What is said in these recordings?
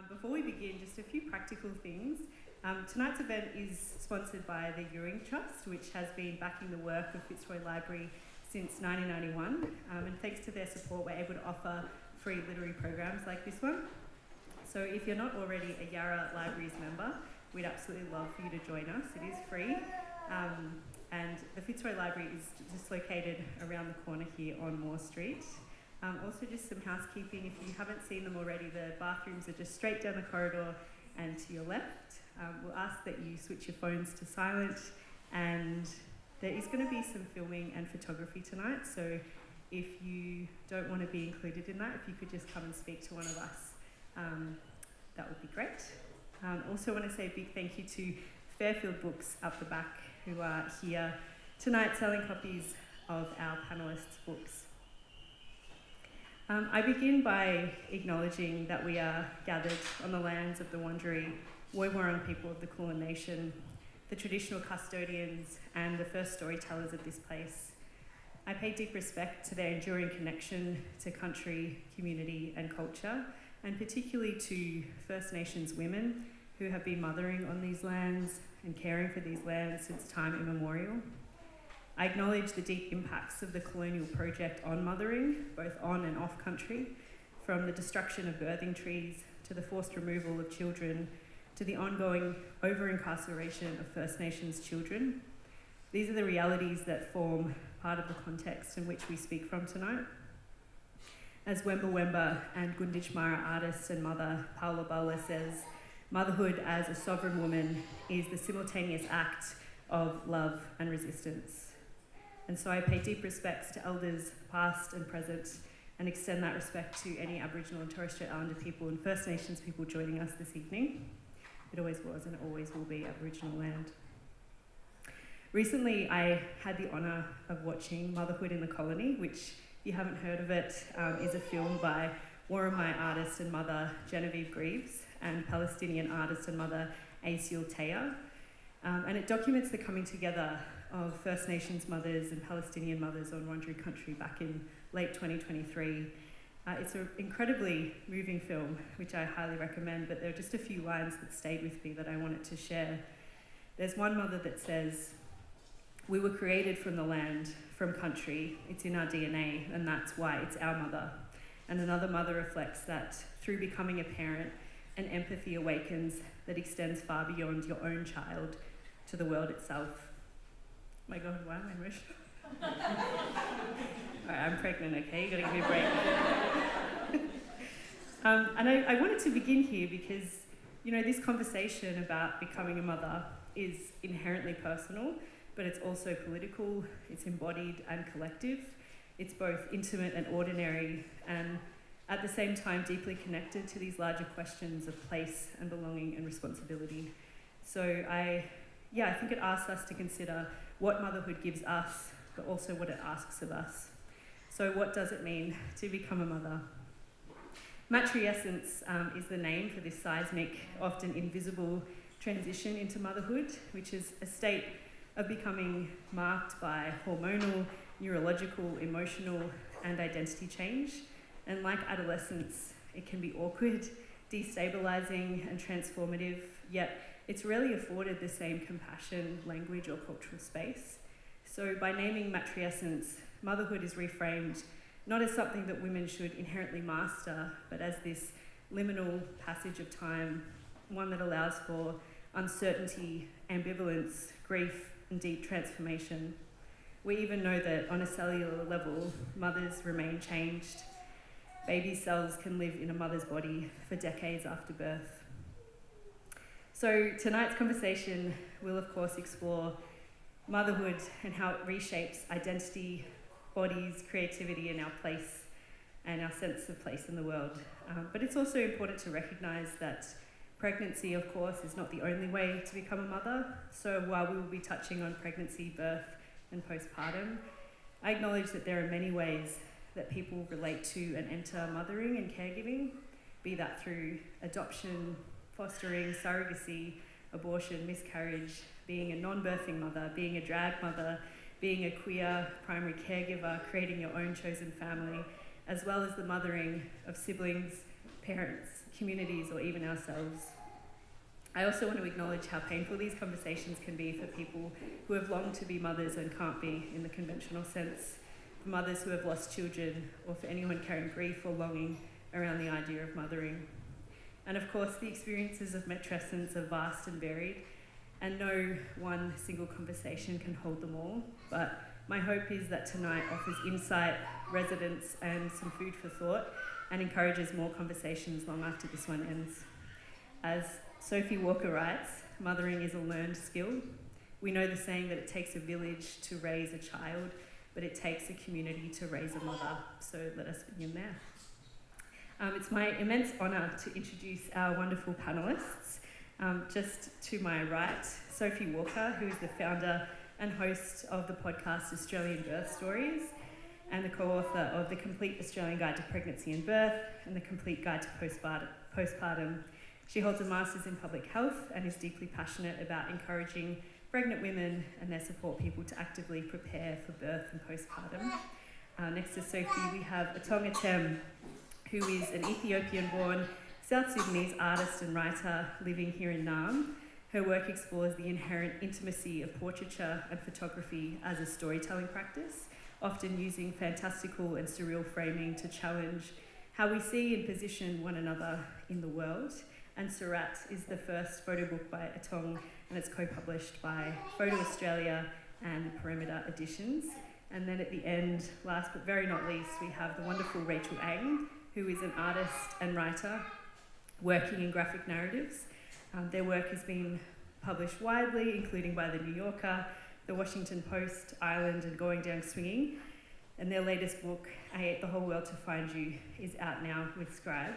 Before we begin, just a few practical things. Tonight's event is sponsored by the Wurrung Trust, which has been backing the work of Fitzroy Library since 1991. And thanks to their support, we're able to offer free literary programs like this one. So if you're not already a Yarra Libraries member, we'd absolutely love for you to join us. It is free. And the Fitzroy Library is just located around the corner here on Moore Street. Also just some housekeeping, if you haven't seen them already, the bathrooms are just straight down the corridor and to your left. We'll ask that you switch your phones to silent, and there is going to be some filming and photography tonight, so if you don't want to be included in that, if you could just come and speak to one of us, that would be great. Also want to say a big thank you to Fairfield Books up the back, who are here tonight selling copies of our panellists' books. I begin by acknowledging that we are gathered on the lands of the Wurundjeri Woi Wurrung people of the Kulin Nation, the traditional custodians and the first storytellers of this place. I pay deep respect to their enduring connection to country, community and culture, and particularly to First Nations women who have been mothering on these lands and caring for these lands since time immemorial. I acknowledge the deep impacts of the colonial project on mothering, both on and off country, from the destruction of birthing trees to the forced removal of children to the ongoing over-incarceration of First Nations children. These are the realities that form part of the context in which we speak from tonight. As Wemba Wemba and Gunditjmara artist and mother Paula Bala says, motherhood as a sovereign woman is the simultaneous act of love and resistance. And so I pay deep respects to elders past and present and extend that respect to any Aboriginal and Torres Strait Islander people and First Nations people joining us this evening. It always was and it always will be Aboriginal land. Recently, I had the honour of watching Motherhood in the Colony, which, if you haven't heard of it, is a film by Wurundjeri artist and mother Genevieve Greaves and Palestinian artist and mother Aisyul Taya. And it documents the coming together of First Nations mothers and Palestinian mothers on Wurundjeri country back in late 2023. It's an incredibly moving film, which I highly recommend, but there are just a few lines that stayed with me that I wanted to share. There's one mother that says, "We were created from the land, from country. It's in our DNA, and that's why it's our mother." And another mother reflects that through becoming a parent, an empathy awakens that extends far beyond your own child to the world itself. My God, why am I emotional? All right, I'm pregnant, okay? You gotta give me a break. And I wanted to begin here because, you know, this conversation about becoming a mother is inherently personal, but it's also political, it's embodied and collective. It's both intimate and ordinary, and at the same time deeply connected to these larger questions of place and belonging and responsibility. So I think it asks us to consider what motherhood gives us, but also what it asks of us. So what does it mean to become a mother? Matrescence is the name for this seismic, often invisible transition into motherhood, which is a state of becoming marked by hormonal, neurological, emotional, and identity change. And like adolescence, it can be awkward, destabilizing, and transformative, yet it's rarely afforded the same compassion, language, or cultural space. So by naming matrescence, motherhood is reframed not as something that women should inherently master, but as this liminal passage of time, one that allows for uncertainty, ambivalence, grief, and deep transformation. We even know that on a cellular level, mothers remain changed. Baby cells can live in a mother's body for decades after birth. So tonight's conversation will of course explore motherhood and how it reshapes identity, bodies, creativity, and our place and our sense of place in the world. But it's also important to recognise that pregnancy, of course, is not the only way to become a mother. So while we will be touching on pregnancy, birth, and postpartum, I acknowledge that there are many ways that people relate to and enter mothering and caregiving, be that through adoption, fostering, surrogacy, abortion, miscarriage, being a non-birthing mother, being a drag mother, being a queer primary caregiver, creating your own chosen family, as well as the mothering of siblings, parents, communities, or even ourselves. I also want to acknowledge how painful these conversations can be for people who have longed to be mothers and can't be in the conventional sense, for mothers who have lost children, or for anyone carrying grief or longing around the idea of mothering. And of course, the experiences of matrescence are vast and varied, and no one single conversation can hold them all. But my hope is that tonight offers insight, resonance, and some food for thought, and encourages more conversations long after this one ends. As Sophie Walker writes, mothering is a learned skill. We know the saying that it takes a village to raise a child, but it takes a community to raise a mother. So let us begin there. It's my immense honour to introduce our wonderful panellists. Just to my right, Sophie Walker, who is the founder and host of the podcast Australian Birth Stories, and the co-author of The Complete Australian Guide to Pregnancy and Birth and The Complete Guide to Postpartum. She holds a Master's in Public Health and is deeply passionate about encouraging pregnant women and their support people to actively prepare for birth and postpartum. Next to Sophie, we have Atong Atem, who is an Ethiopian-born South Sudanese artist and writer living here in Naarm. Her work explores the inherent intimacy of portraiture and photography as a storytelling practice, often using fantastical and surreal framing to challenge how we see and position one another in the world. And Surat is the first photo book by Atong, and it's co-published by Photo Australia and Perimeter Editions. And then at the end, last but very not least, we have the wonderful Rachel Ang, who is an artist and writer working in graphic narratives. Their work has been published widely, including by The New Yorker, The Washington Post, Island, and Going Down Swinging. And their latest book, I Ate the Whole World to Find You, is out now with Scribe.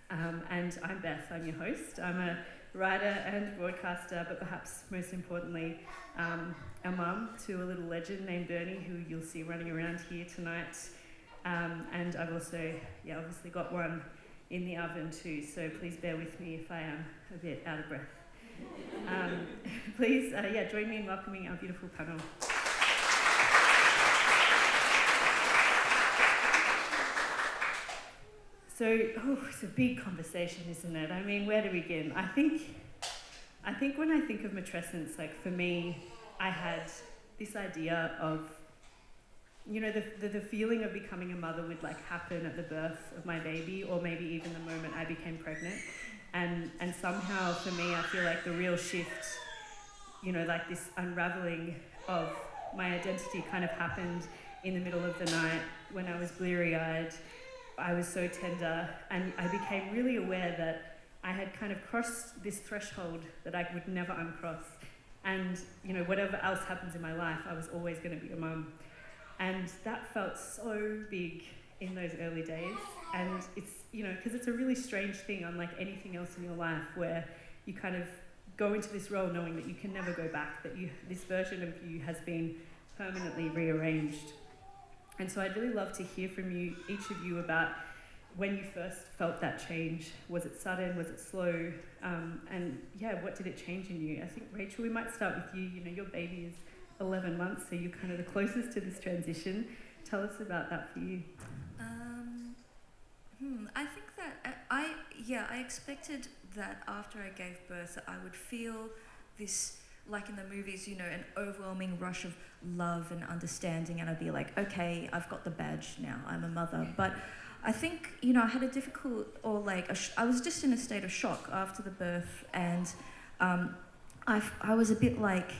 And I'm Beth, I'm your host. I'm a writer and broadcaster, but perhaps most importantly, a mum to a little legend named Bernie, who you'll see running around here tonight. And I've also, obviously got one in the oven too, so please bear with me if I am a bit out of breath. Please, join me in welcoming our beautiful panel. So, it's a big conversation, isn't it? I mean, where to begin? I think when I think of matrescence, like for me, I had this idea of, the feeling of becoming a mother would like happen at the birth of my baby, or maybe even the moment I became pregnant. And somehow for me, I feel like the real shift, like this unraveling of my identity kind of happened in the middle of the night when I was bleary-eyed. I was so tender, and I became really aware that I had kind of crossed this threshold that I would never uncross. And, whatever else happens in my life, I was always going to be a mum. And that felt so big in those early days. And it's, because it's a really strange thing, unlike anything else in your life, where you kind of go into this role knowing that you can never go back, that this version of you has been permanently rearranged. And so I'd really love to hear from you, each of you, about when you first felt that change. Was it sudden? Was it slow? What did it change in you? I think, Rachel, we might start with you. Your baby is 11 months, so you're kind of the closest to this transition. Tell us about that for you. I think that I expected that after I gave birth, I would feel this, like in the movies, an overwhelming rush of love and understanding, and I'd be like, okay, I've got the badge now, I'm a mother. But I think, I had a difficult, I was just in a state of shock after the birth, and I was a bit like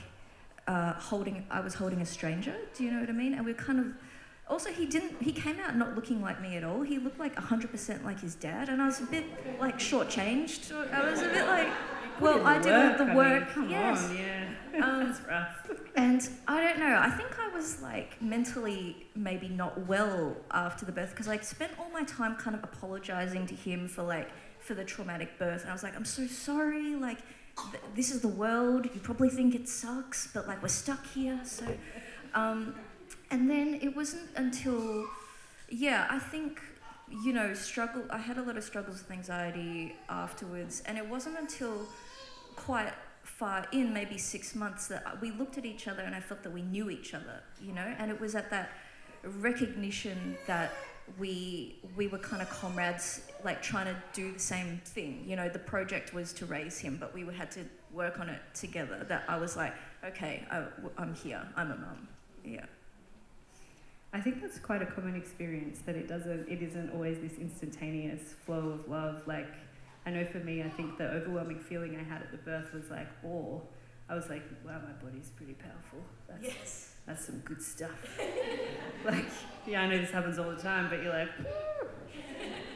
holding a stranger, do you know what I mean? And we kind of, also he came out not looking like me at all. He looked like 100% like his dad, and I was a bit like shortchanged. I was a bit like, well, I did all the work. Come on, yeah. That's rough. And I don't know, I think I was like mentally maybe not well after the birth, because I spent all my time kind of apologising to him for the traumatic birth, and I was like, I'm so sorry, like this is the world, you probably think it sucks, but like we're stuck here, so and then it wasn't until I think I had a lot of struggles with anxiety afterwards, and it wasn't until quite far in, maybe 6 months, that we looked at each other and I felt that we knew each other, and it was at that recognition that we were kind of comrades, like trying to do the same thing. You know, the project was to raise him, but we had to work on it together. That I was like, okay, I'm here, I'm a mum. Yeah. I think that's quite a common experience, that it isn't always this instantaneous flow of love. Like, I know for me, I think the overwhelming feeling I had at the birth was like awe. I was like, wow, my body's pretty powerful. That's some good stuff. Like, yeah, I know this happens all the time, but you're like,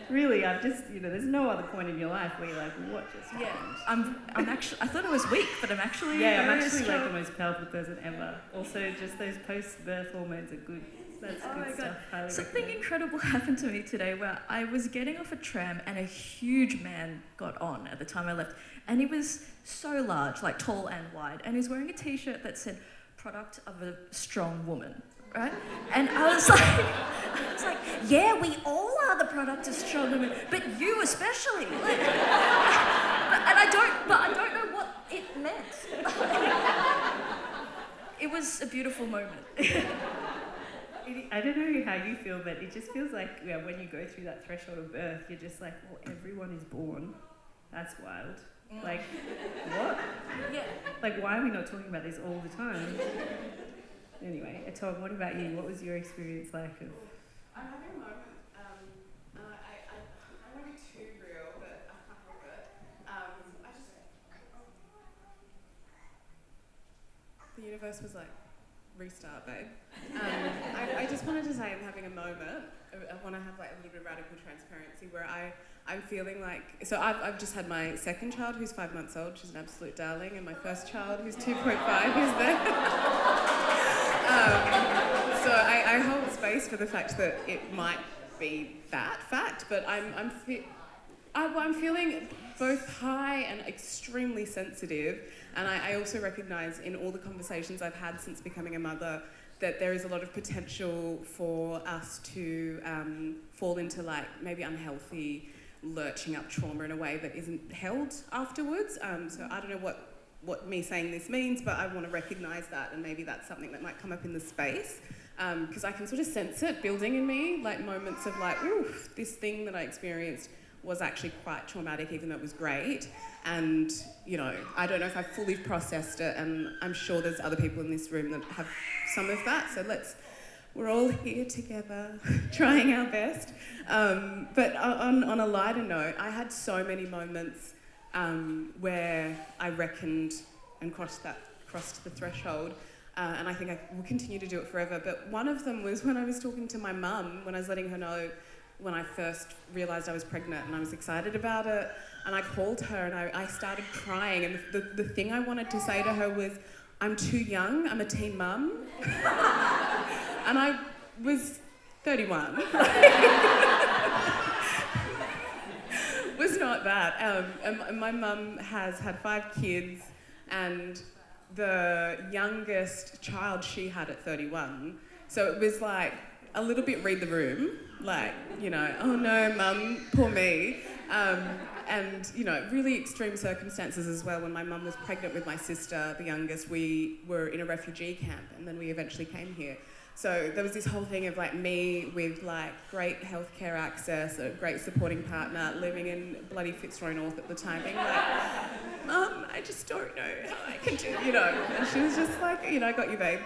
really, I've just, there's no other point in your life where you're like, what just happened? I'm actually, I thought I was weak, but I'm actually like the most powerful person ever. Also, just those post-birth hormones are good. That's good stuff. Highly Something recommend. incredible happened to me today where I was getting off a tram and a huge man got on at the time I left. And he was so large, like tall and wide. And he was wearing a t-shirt that said, product of a strong woman, right? And I was like, yeah, we all are the product of strong women, but you especially. Like, I don't know what it meant. It was a beautiful moment. I don't know how you feel, but it just feels like when you go through that threshold of birth, you're just like, well, everyone is born. That's wild. Like, what? Yeah. Like, why are we not talking about this all the time? Anyway, Atong, what about you? What was your experience like of... I'm having a moment, I won't be too real, but I can't help it. The universe was like, restart, babe. I just wanted to say I'm having a moment. I want to have like a little bit of radical transparency where I'm feeling like, so I've just had my second child who's 5 months old, she's an absolute darling, and my first child who's 2.5 who's there. So I hold space for the fact that it might be that fact, but I'm feeling both high and extremely sensitive, and I also recognise in all the conversations I've had since becoming a mother that there is a lot of potential for us to fall into like maybe unhealthy, lurching up trauma in a way that isn't held afterwards. So I don't know what me saying this means, but I want to recognise that, and maybe that's something that might come up in the space, because I can sort of sense it building in me, like moments of like, oof, this thing that I experienced was actually quite traumatic, even though it was great. And, I don't know if I've fully processed it, and I'm sure there's other people in this room that have some of that, so we're all here together, trying our best. But on a lighter note, I had so many moments where I reckoned and crossed the threshold, and I think I will continue to do it forever. But one of them was when I was talking to my mum, when I was letting her know when I first realised I was pregnant, and I was excited about it, and I called her and I started crying, and the thing I wanted to say to her was, I'm too young, I'm a teen mum. And I was 31. Was not that. And my mum has had 5 kids, and the youngest child she had at 31. So it was like a little bit read the room, like, oh no, mum, poor me. And, really extreme circumstances as well. When my mum was pregnant with my sister, the youngest, we were in a refugee camp, and then we eventually came here. So there was this whole thing of like me with like great healthcare access, a great supporting partner, living in bloody Fitzroy North at the time, being like, Mum, I just don't know how I can do, And she was just like, I got you, babe.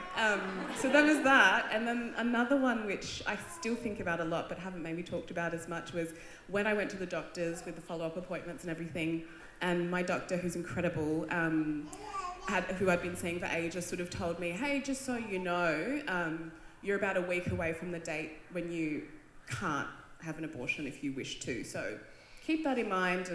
So there was that. And then another one which I still think about a lot but haven't maybe talked about as much was when I went to the doctors with the follow-up appointments and everything, and my doctor, who's incredible, who I'd been seeing for ages, sort of told me, hey, just so you know, you're about a week away from the date when you can't have an abortion if you wish to. So keep that in mind.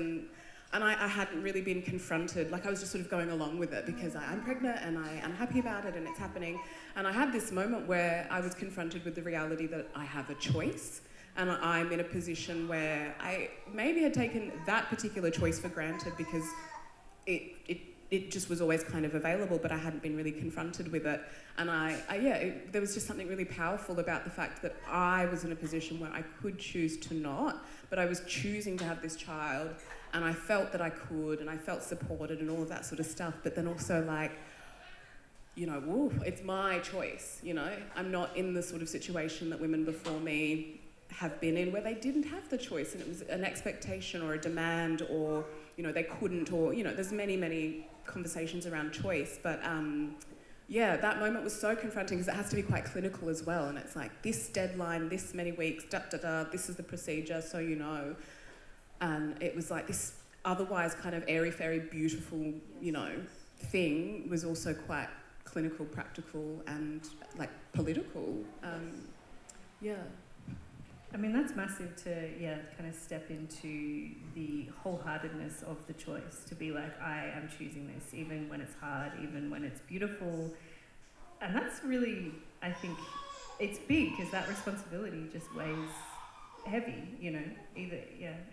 And I hadn't really been confronted. Like, I was just sort of going along with it because I am pregnant and I am happy about it and it's happening. And I had this moment where I was confronted with the reality that I have a choice, and I'm in a position where I maybe had taken that particular choice for granted because it just was always kind of available, but I hadn't been really confronted with it. And there was just something really powerful about the fact that I was in a position where I could choose to not, but I was choosing to have this child, and I felt that I could, and I felt supported and all of that sort of stuff, but then also like, it's my choice, I'm not in the sort of situation that women before me have been in where they didn't have the choice, and it was an expectation or a demand, or, you know, they couldn't, or, you know, there's many conversations around choice. But yeah, that moment was so confronting because it has to be quite clinical as well. And it's like, this deadline, this many weeks, this is the procedure, so you know. And it was like this otherwise kind of airy-fairy, beautiful, you know, thing was also quite clinical, practical, and like political. Yeah. I mean, that's massive to, kind of step into the wholeheartedness of the choice, to be like, I am choosing this, even when it's hard, even when it's beautiful. And that's really, I think, it's big, because that responsibility just weighs heavy, you know,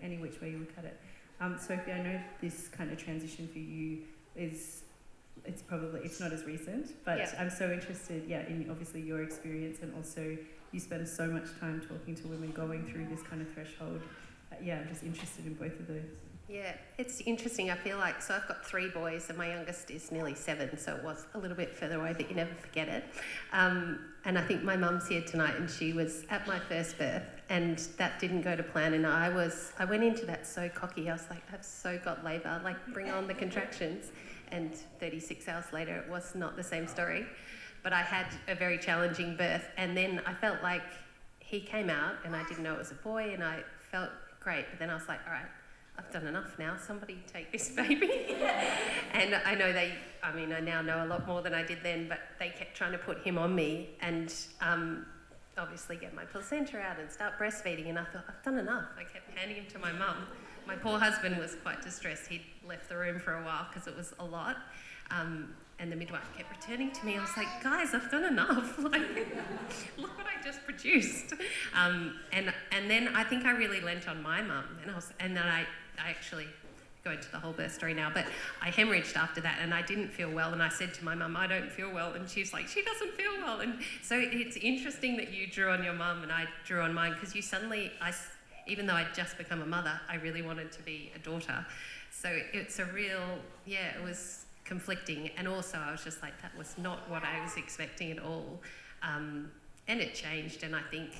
any which way you look at it. Sophie, I know this kind of transition for you it's not as recent, but I'm so interested, in obviously your experience, and also you spend so much time talking to women going through this kind of threshold. I'm just interested in both of those. Yeah, it's interesting. I feel like, so I've got 3 boys and my youngest is nearly 7, so it was a little bit further away, but you never forget it. And I think my mum's here tonight, and she was at my first birth, and that didn't go to plan. And I went into that so cocky. I was like, I've so got labour, like bring on the contractions. And 36 hours later, it was not the same story. But I had a very challenging birth, and then I felt like he came out, and I didn't know it was a boy, and I felt great. But then I was like, all right, I've done enough now. Somebody take this baby. And I know I now know a lot more than I did then, but they kept trying to put him on me, and obviously get my placenta out and start breastfeeding. And I thought, I've done enough. I kept handing him to my mum. My poor husband was quite distressed. He'd left the room for a while because it was a lot. And the midwife kept returning to me. I was like, guys, I've done enough. Like, look what I just produced. And then I think I really lent on my mum. And then I actually go into the whole birth story now, but I hemorrhaged after that, and I didn't feel well. And I said to my mum, I don't feel well. And she's like, she doesn't feel well. And so it's interesting that you drew on your mum and I drew on mine, because even though I'd just become a mother, I really wanted to be a daughter. So it's a real, it was conflicting. And also I was just like, that was not what I was expecting at all. And it changed, and I think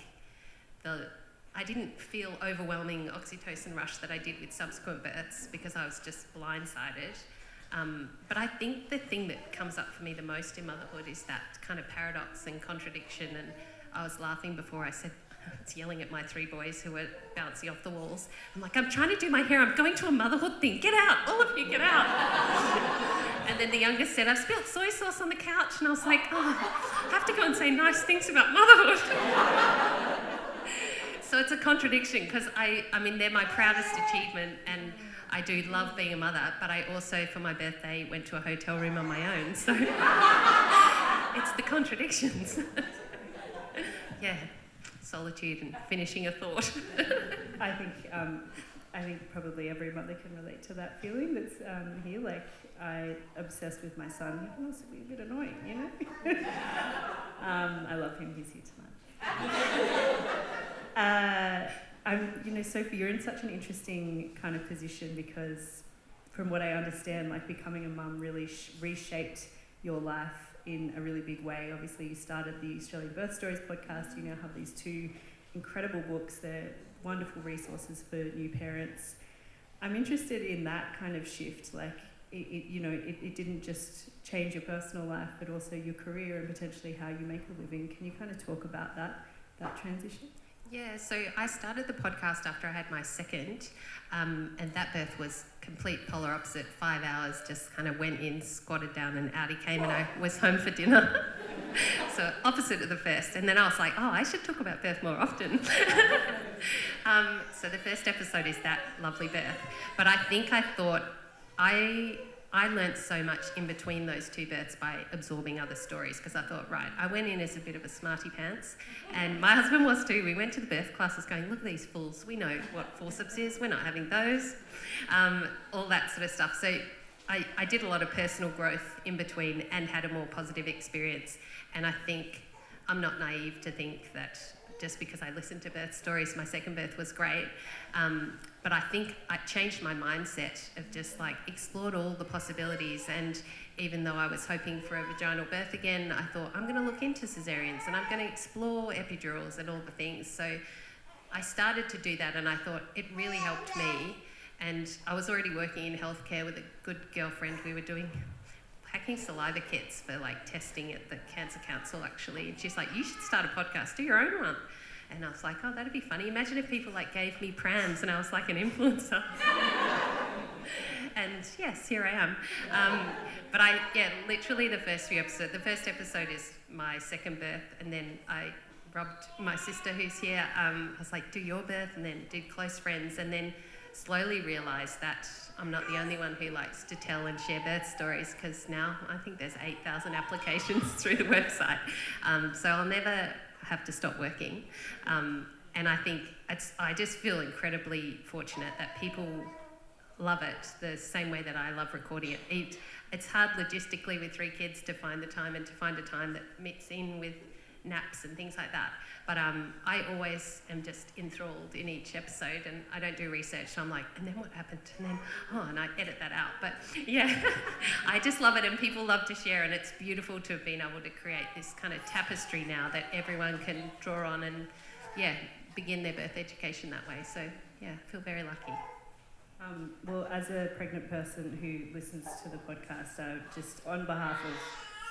I didn't feel overwhelming oxytocin rush that I did with subsequent births, because I was just blindsided. But I think the thing that comes up for me the most in motherhood is that kind of paradox and contradiction. And I was laughing before. I said, I was yelling at my 3 boys who were bouncing off the walls. I'm like, I'm trying to do my hair. I'm going to a motherhood thing. Get out. All of you, get out. And then the youngest said, I've spilled soy sauce on the couch. And I was like, I have to go and say nice things about motherhood. So it's a contradiction, because I mean, they're my proudest achievement, and I do love being a mother, but I also, for my birthday, went to a hotel room on my own. So it's the contradictions. Solitude and finishing a thought. I think probably every mother can relate to that feeling that's here. Like, I obsessed with my son. He can also be a bit annoying, you know? I love him. He's here tonight. Sophie, you're in such an interesting kind of position, because from what I understand, like, becoming a mum really reshaped your life in a really big way. Obviously, you started the Australian Birth Stories podcast. You now have these 2 incredible books. They're wonderful resources for new parents. I'm interested in that kind of shift. Like, it didn't just change your personal life, but also your career and potentially how you make a living. Can you kind of talk about that transition? Yeah, so I started the podcast after I had my second, and that birth was complete polar opposite. 5 hours, just kind of went in, squatted down, and out he came, and I was home for dinner. So opposite of the first. And then I was like, I should talk about birth more often. So the first episode is that lovely birth. But I think I thought I learnt so much in between those 2 births by absorbing other stories, because I thought, right, I went in as a bit of a smarty pants, and my husband was too. We went to the birth classes going, look at these fools, we know what forceps is, we're not having those, all that sort of stuff. So I did a lot of personal growth in between and had a more positive experience. And I think I'm not naive to think that just because I listened to birth stories, my second birth was great. But I think I changed my mindset of just like explored all the possibilities. And even though I was hoping for a vaginal birth again, I thought I'm going to look into caesareans and I'm going to explore epidurals and all the things. So I started to do that, and I thought it really helped me. And I was already working in healthcare with a good girlfriend. We were doing packing saliva kits for like testing at the Cancer Council, actually. And she's like, you should start a podcast, do your own one. And I was like, oh, that'd be funny. Imagine if people like gave me prams and I was like an influencer. And yes, here I am. But literally the first first episode is my second birth, and then I rubbed my sister who's here. I was like, do your birth, and then did close friends, and then slowly realised that I'm not the only one who likes to tell and share birth stories, because now I think there's 8,000 applications through the website. So I'll never have to stop working. And I think I just feel incredibly fortunate that people love it the same way that I love recording it. It's hard logistically with 3 kids to find the time, and to find a time that meets in with naps and things like that. But I always am just enthralled in each episode, and I don't do research, so I'm like, and then what happened? And then, and I edit that out. But yeah, I just love it, and people love to share, and it's beautiful to have been able to create this kind of tapestry now that everyone can draw on and, begin their birth education that way. So yeah, I feel very lucky. Well, as a pregnant person who listens to the podcast, just on behalf of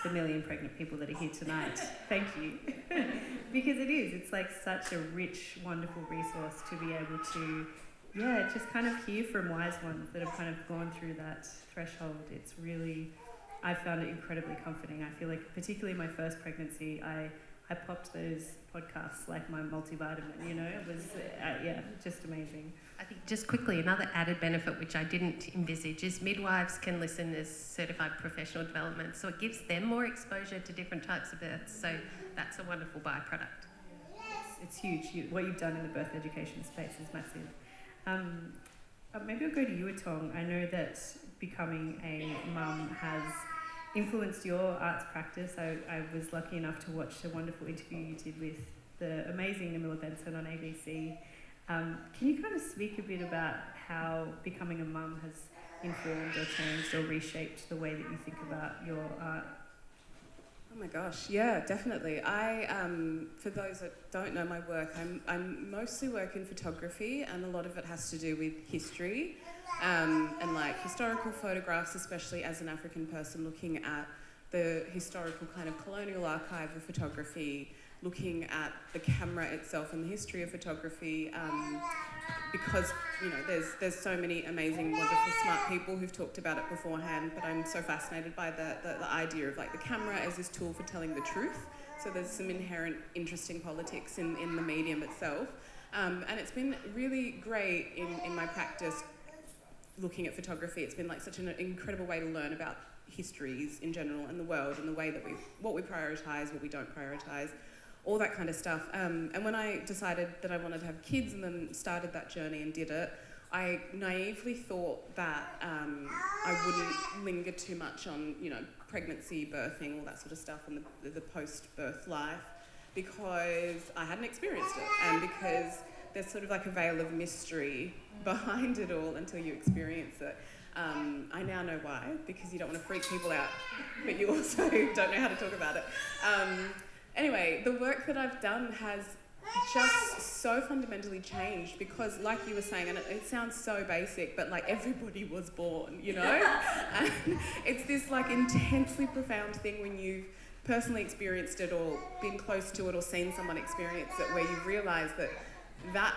the million pregnant people that are here tonight, thank you. Because it's like such a rich, wonderful resource to be able to, just kind of hear from wise ones that have kind of gone through that threshold. It's really, I found it incredibly comforting. I feel like, particularly my first pregnancy, I popped those podcasts like my multivitamin, it was, just amazing. I think just quickly, another added benefit which I didn't envisage is midwives can listen as certified professional development, so it gives them more exposure to different types of births, so that's a wonderful byproduct. It's huge. What you've done in the birth education space is massive. Maybe I'll go to you, Atong. I know that becoming a mum has influenced your arts practice. I was lucky enough to watch a wonderful interview you did with the amazing Namila Benson on ABC. Can you kind of speak a bit about how becoming a mum has informed or changed or reshaped the way that you think about your art? Oh my gosh, yeah, definitely. For those that don't know my work, I'm mostly work in photography, and a lot of it has to do with history, and like historical photographs, especially as an African person looking at the historical kind of colonial archive of photography, looking at the camera itself and the history of photography, because there's so many amazing, wonderful, smart people who've talked about it beforehand, but I'm so fascinated by the idea of like the camera as this tool for telling the truth. So there's some inherent interesting politics in the medium itself, and it's been really great in my practice looking at photography. It's been like such an incredible way to learn about histories in general and the world, and the way that what we prioritise, what we don't prioritise, all that kind of stuff. And when I decided that I wanted to have kids and then started that journey and did it, I naively thought that I wouldn't linger too much on, pregnancy, birthing, all that sort of stuff, and the post-birth life, because I hadn't experienced it, and because there's sort of like a veil of mystery behind it all until you experience it. I now know why, because you don't want to freak people out, but you also don't know how to talk about it. Anyway, the work that I've done has just so fundamentally changed, because like you were saying, and it sounds so basic, but like everybody was born, and it's this like intensely profound thing when you've personally experienced it or been close to it or seen someone experience it, where you realise that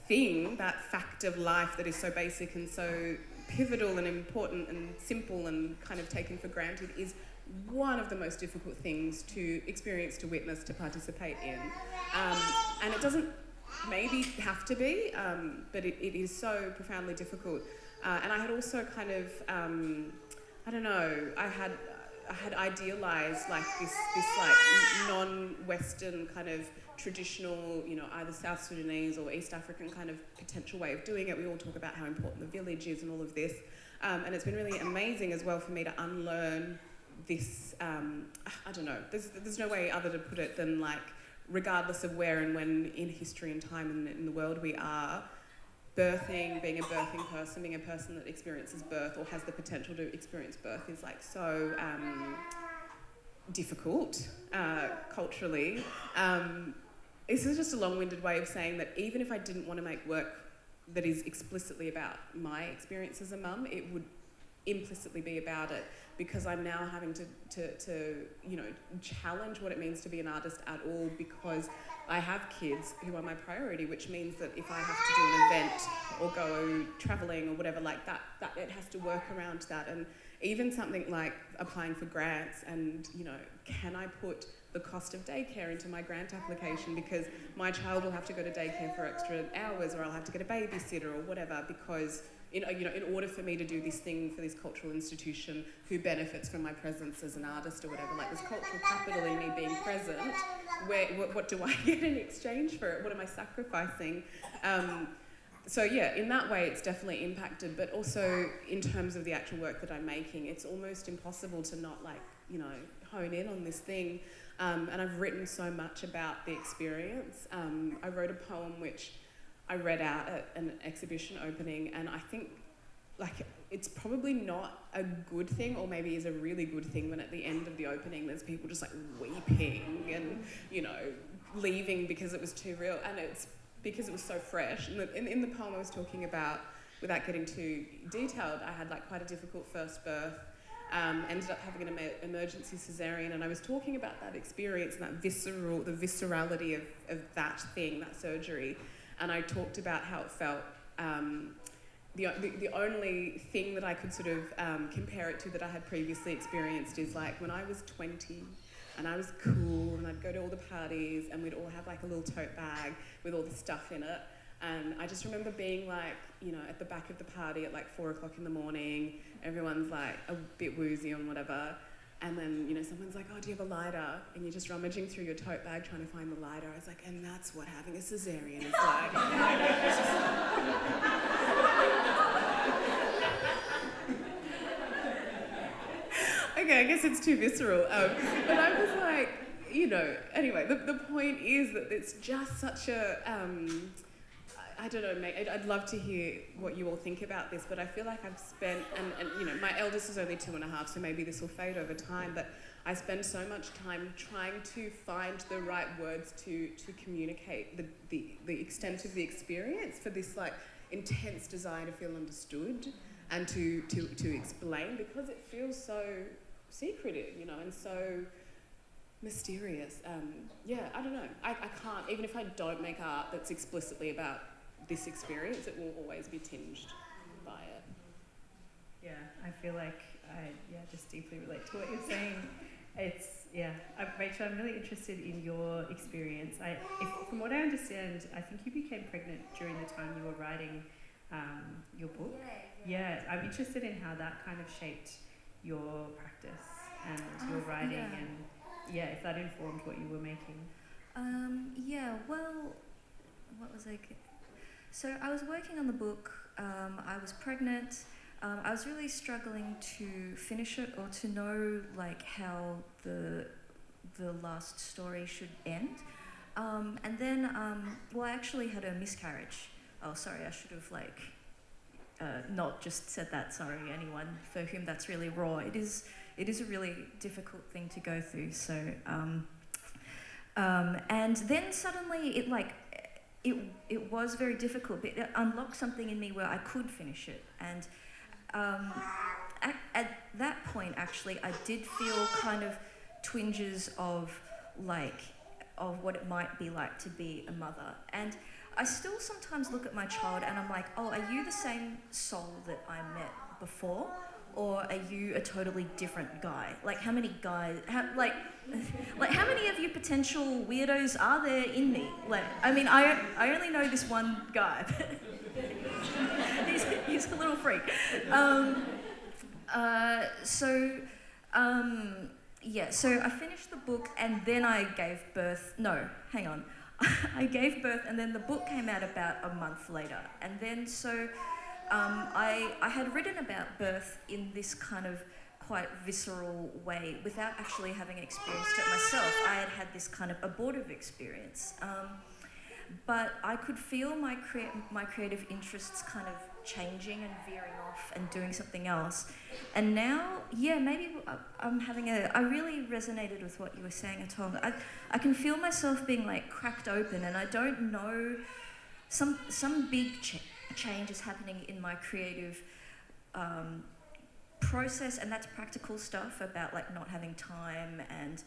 thing, that fact of life that is so basic and so pivotal and important and simple and kind of taken for granted is one of the most difficult things to experience, to witness, to participate in. And it doesn't maybe have to be, but it is so profoundly difficult. And I had also kind of, I had idealised like this like non-Western kind of traditional, either South Sudanese or East African kind of potential way of doing it. We all talk about how important the village is and all of this. And it's been really amazing as well for me to unlearn this, there's no way other to put it than like, regardless of where and when in history and time and in the world we are, birthing, being a birthing person, being a person that experiences birth or has the potential to experience birth is like so difficult culturally. this is just a long-winded way of saying that even if I didn't want to make work that is explicitly about my experience as a mum, it would implicitly be about it, because I'm now having to challenge what it means to be an artist at all, because I have kids who are my priority, which means that if I have to do an event or go travelling or whatever like that it has to work around that. And even something like applying for grants and, can I put the cost of daycare into my grant application, because my child will have to go to daycare for extra hours, or I'll have to get a babysitter or whatever, because in order for me to do this thing for this cultural institution who benefits from my presence as an artist or whatever, like this cultural capital in me being present, what do I get in exchange for it? What am I sacrificing? So yeah, in that way it's definitely impacted, but also in terms of the actual work that I'm making, it's almost impossible to not hone in on this thing. And I've written so much about the experience. I wrote a poem which I read out at an exhibition opening, and I think it's probably not a good thing, or maybe is a really good thing, when at the end of the opening there's people just weeping and leaving because it was too real, and it's because it was so fresh. And in the poem I was talking about, without getting too detailed, I had quite a difficult first birth, ended up having an emergency cesarean, and I was talking about that experience and the viscerality of that thing, that surgery. And I talked about how it felt. The only thing that I could sort of compare it to that I had previously experienced is when I was 20 and I was cool and I'd go to all the parties and we'd all have a little tote bag with all the stuff in it. And I just remember being at the back of the party at 4 o'clock in the morning, everyone's a bit woozy and whatever. And then, someone's like, oh, do you have a lighter? And you're just rummaging through your tote bag trying to find the lighter. I was like, and that's what having a cesarean is like. Okay, I guess it's too visceral. But I was like, anyway, the point is that it's just such a... I don't know, mate. I'd love to hear what you all think about this, but I feel like I've spent, and my eldest is only 2.5, so maybe this will fade over time, but I spend so much time trying to find the right words to communicate the extent of the experience for this intense desire to feel understood and to explain, because it feels so secretive, and so mysterious. I don't know. I can't, even if I don't make art that's explicitly about this experience, it will always be tinged by it. Yeah, I feel like I just deeply relate to what you're saying. Rachel, I'm really interested in your experience. From what I understand, I think you became pregnant during the time you were writing your book. Yeah, I'm interested in how that kind of shaped your practice and your writing, and if that informed what you were making. What was I... So I was working on the book, I was pregnant, I was really struggling to finish it or to know how the last story should end. And then, I actually had a miscarriage. Oh, sorry, I should have not just said that, sorry, anyone for whom that's really raw. It is a really difficult thing to go through, so... and then suddenly it was very difficult, but it unlocked something in me where I could finish it. And at that point, actually, I did feel kind of twinges of what it might be like to be a mother. And I still sometimes look at my child and I'm like, oh, are you the same soul that I met before? Or are you a totally different guy? How many guys, how many of you potential weirdos are there in me? I only know this one guy. he's a little freak. So I finished the book and then I gave birth. No, hang on. I gave birth and then the book came out about a month later. And then I had written about birth in this kind of quite visceral way without actually having experienced it myself. I had this kind of abortive experience. But I could feel my creative interests kind of changing and veering off and doing something else. And now, maybe I really resonated with what you were saying, Atong. I can feel myself being like cracked open, and I don't know, some big change is happening in my creative process, and that's practical stuff about like not having time and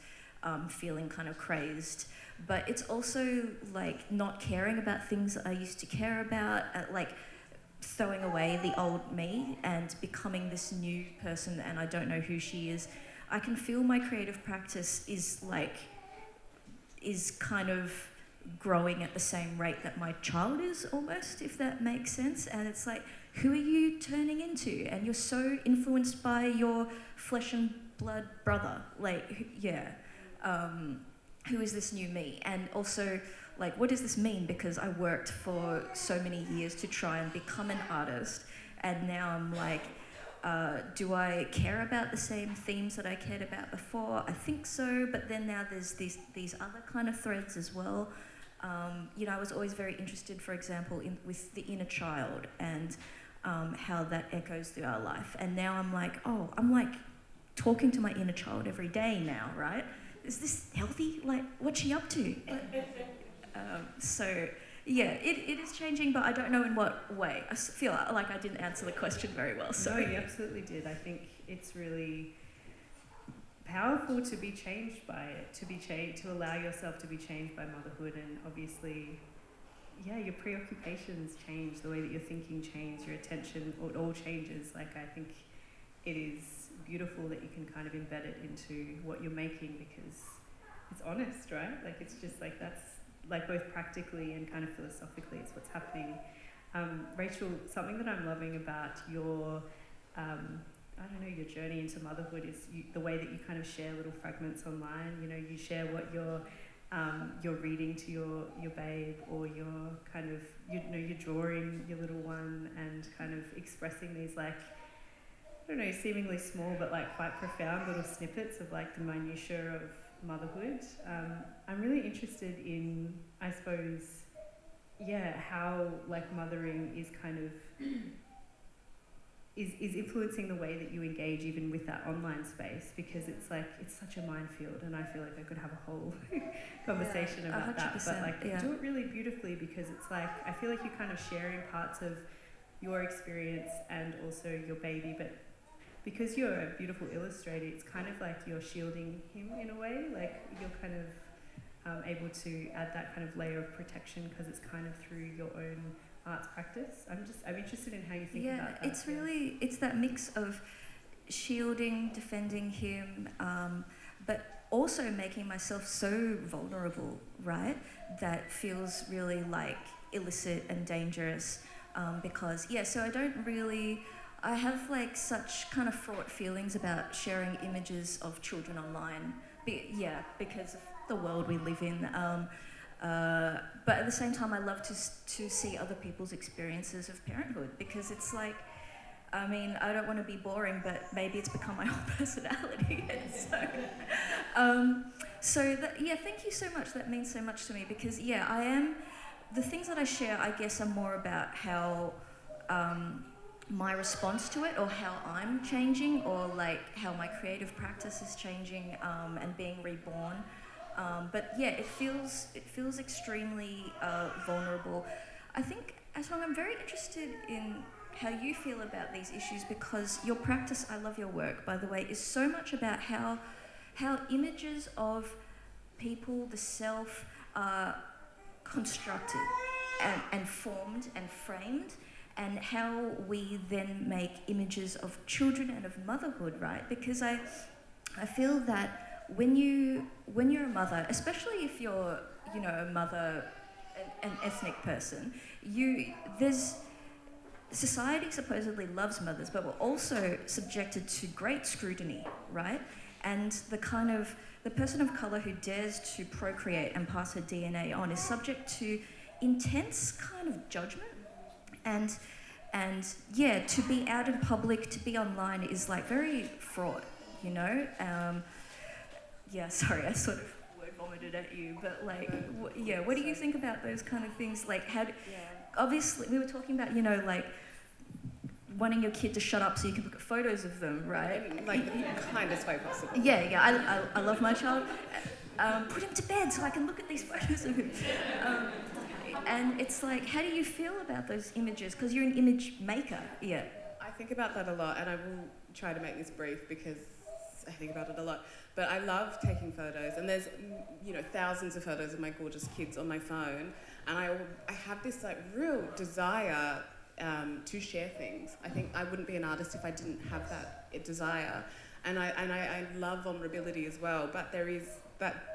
feeling kind of crazed. But it's also like not caring about things that I used to care about, like throwing away the old me and becoming this new person, and I don't know who she is. I can feel my creative practice is kind of growing at the same rate that my child is, almost, if that makes sense. And it's like, who are you turning into? And you're so influenced by your flesh and blood brother. Like, who is this new me? And also, like, what does this mean? Because I worked for so many years to try and become an artist, and now I'm like, do I care about the same themes that I cared about before? I think so, but then now there's these other kind of threads as well. I was always very interested, for example, with the inner child and how that echoes through our life. And now I'm like talking to my inner child every day now, right? Is this healthy? Like, what's she up to? It is changing, but I don't know in what way. I feel like I didn't answer the question very well. So no, you absolutely did. I think it's really powerful to be changed by it, to allow yourself to be changed by motherhood. And obviously, your preoccupations change, the way that you're thinking changes, your attention, it all changes. Like, I think it is beautiful that you can kind of embed it into what you're making, because it's honest, right? Like, it's just like, that's like both practically and kind of philosophically, it's what's happening. Rachel, something that I'm loving about your your journey into motherhood is the way that you kind of share little fragments online. You share what you're reading to your babe, or you're kind of, you're drawing your little one and kind of expressing these, like, seemingly small but like quite profound little snippets of like the minutiae of motherhood. I'm really interested in, I suppose, how like mothering is kind of is influencing the way that you engage even with that online space, because it's like, it's such a minefield, and I feel like I could have a whole conversation about that, but like you do it really beautifully, because it's like, I feel like you're kind of sharing parts of your experience and also your baby, but because you're a beautiful illustrator, it's kind of like you're shielding him in a way, like you're kind of able to add that kind of layer of protection, because it's kind of through your own arts practice. I'm interested in how you think about that. It's that mix of shielding, defending him, but also making myself so vulnerable, right? That feels really like illicit and dangerous, because so I have like such kind of fraught feelings about sharing images of children online, because of the world we live in. But at the same time, I love to see other people's experiences of parenthood, because it's like, I mean, I don't want to be boring, but maybe it's become my whole personality. Thank you so much. That means so much to me, because the things that I share, I guess, are more about how my response to it, or how I'm changing, or like how my creative practice is changing and being reborn. It feels extremely vulnerable. I think, Atong, I'm very interested in how you feel about these issues, because your practice, I love your work, by the way, is so much about how images of people, the self, are constructed and formed and framed, and how we then make images of children and of motherhood, right? Because I feel that when you're a mother, especially if you're, a mother, an ethnic person, society supposedly loves mothers, but we're also subjected to great scrutiny, right? And the person of colour who dares to procreate and pass her DNA on is subject to intense kind of judgment. And to be out in public, to be online is like very fraught, sorry, I sort of word vomited at you, but like, what do you think about those kind of things? Like, obviously, we were talking about, like, wanting your kid to shut up so you can look at photos of them, right? In, like, the kindest way possible. Yeah, I love my child. Put him to bed so I can look at these photos of him. And it's like, how do you feel about those images? Because you're an image maker, yeah. I think about that a lot, and I will try to make this brief because I think about it a lot. But I love taking photos, and there's, you know, thousands of photos of my gorgeous kids on my phone, and I have this like real desire to share things. I think I wouldn't be an artist if I didn't have that desire, and I love vulnerability as well. But there is that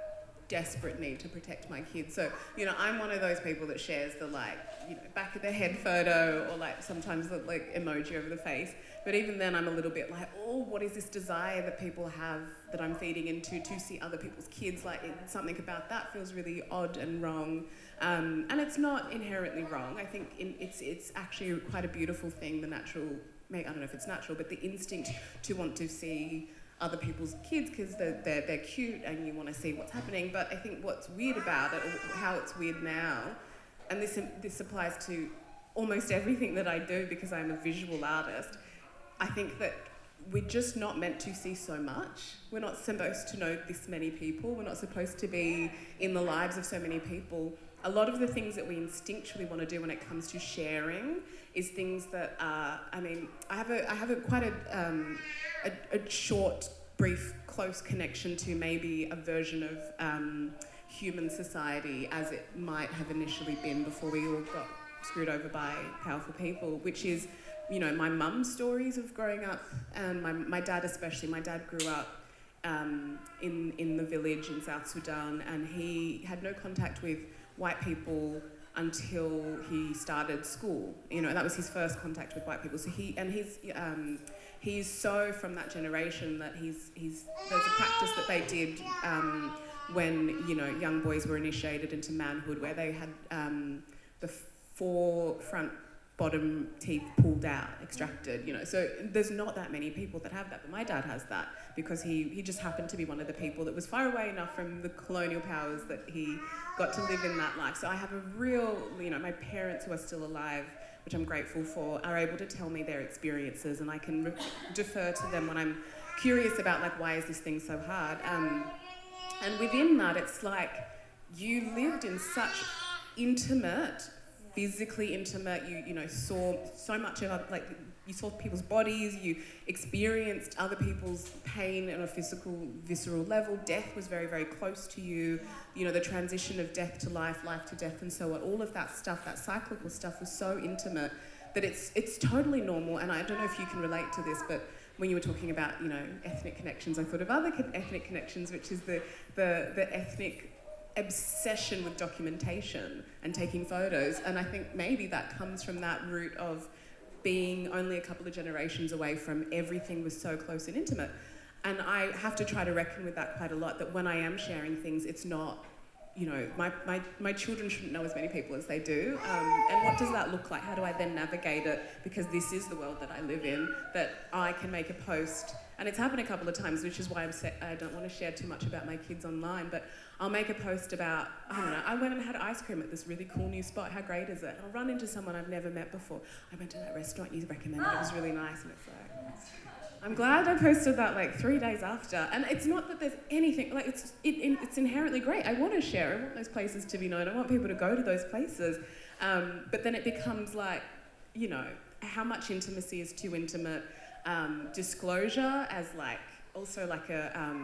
desperate need to protect my kids. So, you know, I'm one of those people that shares the like, you know, back of the head photo, or like sometimes the like emoji over the face. But even then I'm a little bit like, oh, what is this desire that people have that I'm feeding into to see other people's kids? Like something about that feels really odd and wrong. And it's not inherently wrong. I think it's actually quite a beautiful thing, the natural, I don't know if it's natural, but the instinct to want to see other people's kids because they're cute and you want to see what's happening. But I think what's weird about it, or how it's weird now, and this applies to almost everything that I do because I'm a visual artist, I think that we're just not meant to see so much. We're not supposed to know this many people. We're not supposed to be in the lives of so many people. A lot of the things that we instinctually want to do when it comes to sharing is things that are, I mean, I have quite a short, brief, close connection to maybe a version of human society as it might have initially been before we all got screwed over by powerful people, which is, you know, my mum's stories of growing up, and my dad especially. My dad grew up in the village in South Sudan, and he had no contact with white people until he started school. You know, that was his first contact with white people. So he's so from that generation that there's a practice that they did when, you know, young boys were initiated into manhood, where they had the 4 front bottom teeth pulled out, extracted, you know. So there's not that many people that have that, but my dad has that because he just happened to be one of the people that was far away enough from the colonial powers that he got to live in that life. So I have a real, you know, my parents who are still alive, which I'm grateful for, are able to tell me their experiences, and I can defer to them when I'm curious about, like, why is this thing so hard? And within that, it's like you lived in such intimate, physically intimate, you know, saw so much of, like, you saw people's bodies, you experienced other people's pain on a physical, visceral level. Death was very, very close to you. You know, the transition of death to life, life to death, and so on. All of that stuff, that cyclical stuff, was so intimate that it's totally normal. And I don't know if you can relate to this, but when you were talking about, you know, ethnic connections, I thought of other ethnic connections, which is the ethnic obsession with documentation and taking photos. And I think maybe that comes from that root of being only a couple of generations away from everything was so close and intimate. And I have to try to reckon with that quite a lot, that when I am sharing things, it's not, you know, my children shouldn't know as many people as they do. And what does that look like? How do I then navigate it? Because this is the world that I live in, that I can make a post. And it's happened a couple of times, which is why I don't want to share too much about my kids online, but I'll make a post about, I don't know, I went and had ice cream at this really cool new spot. How great is it? I'll run into someone I've never met before. I went to that restaurant you recommended. It was really nice. And it's like, I'm glad I posted that like 3 days after. And it's not that there's anything, like it's inherently great. I want to share. I want those places to be known. I want people to go to those places. But then it becomes like, you know, how much intimacy is too intimate? Disclosure as like, also like a,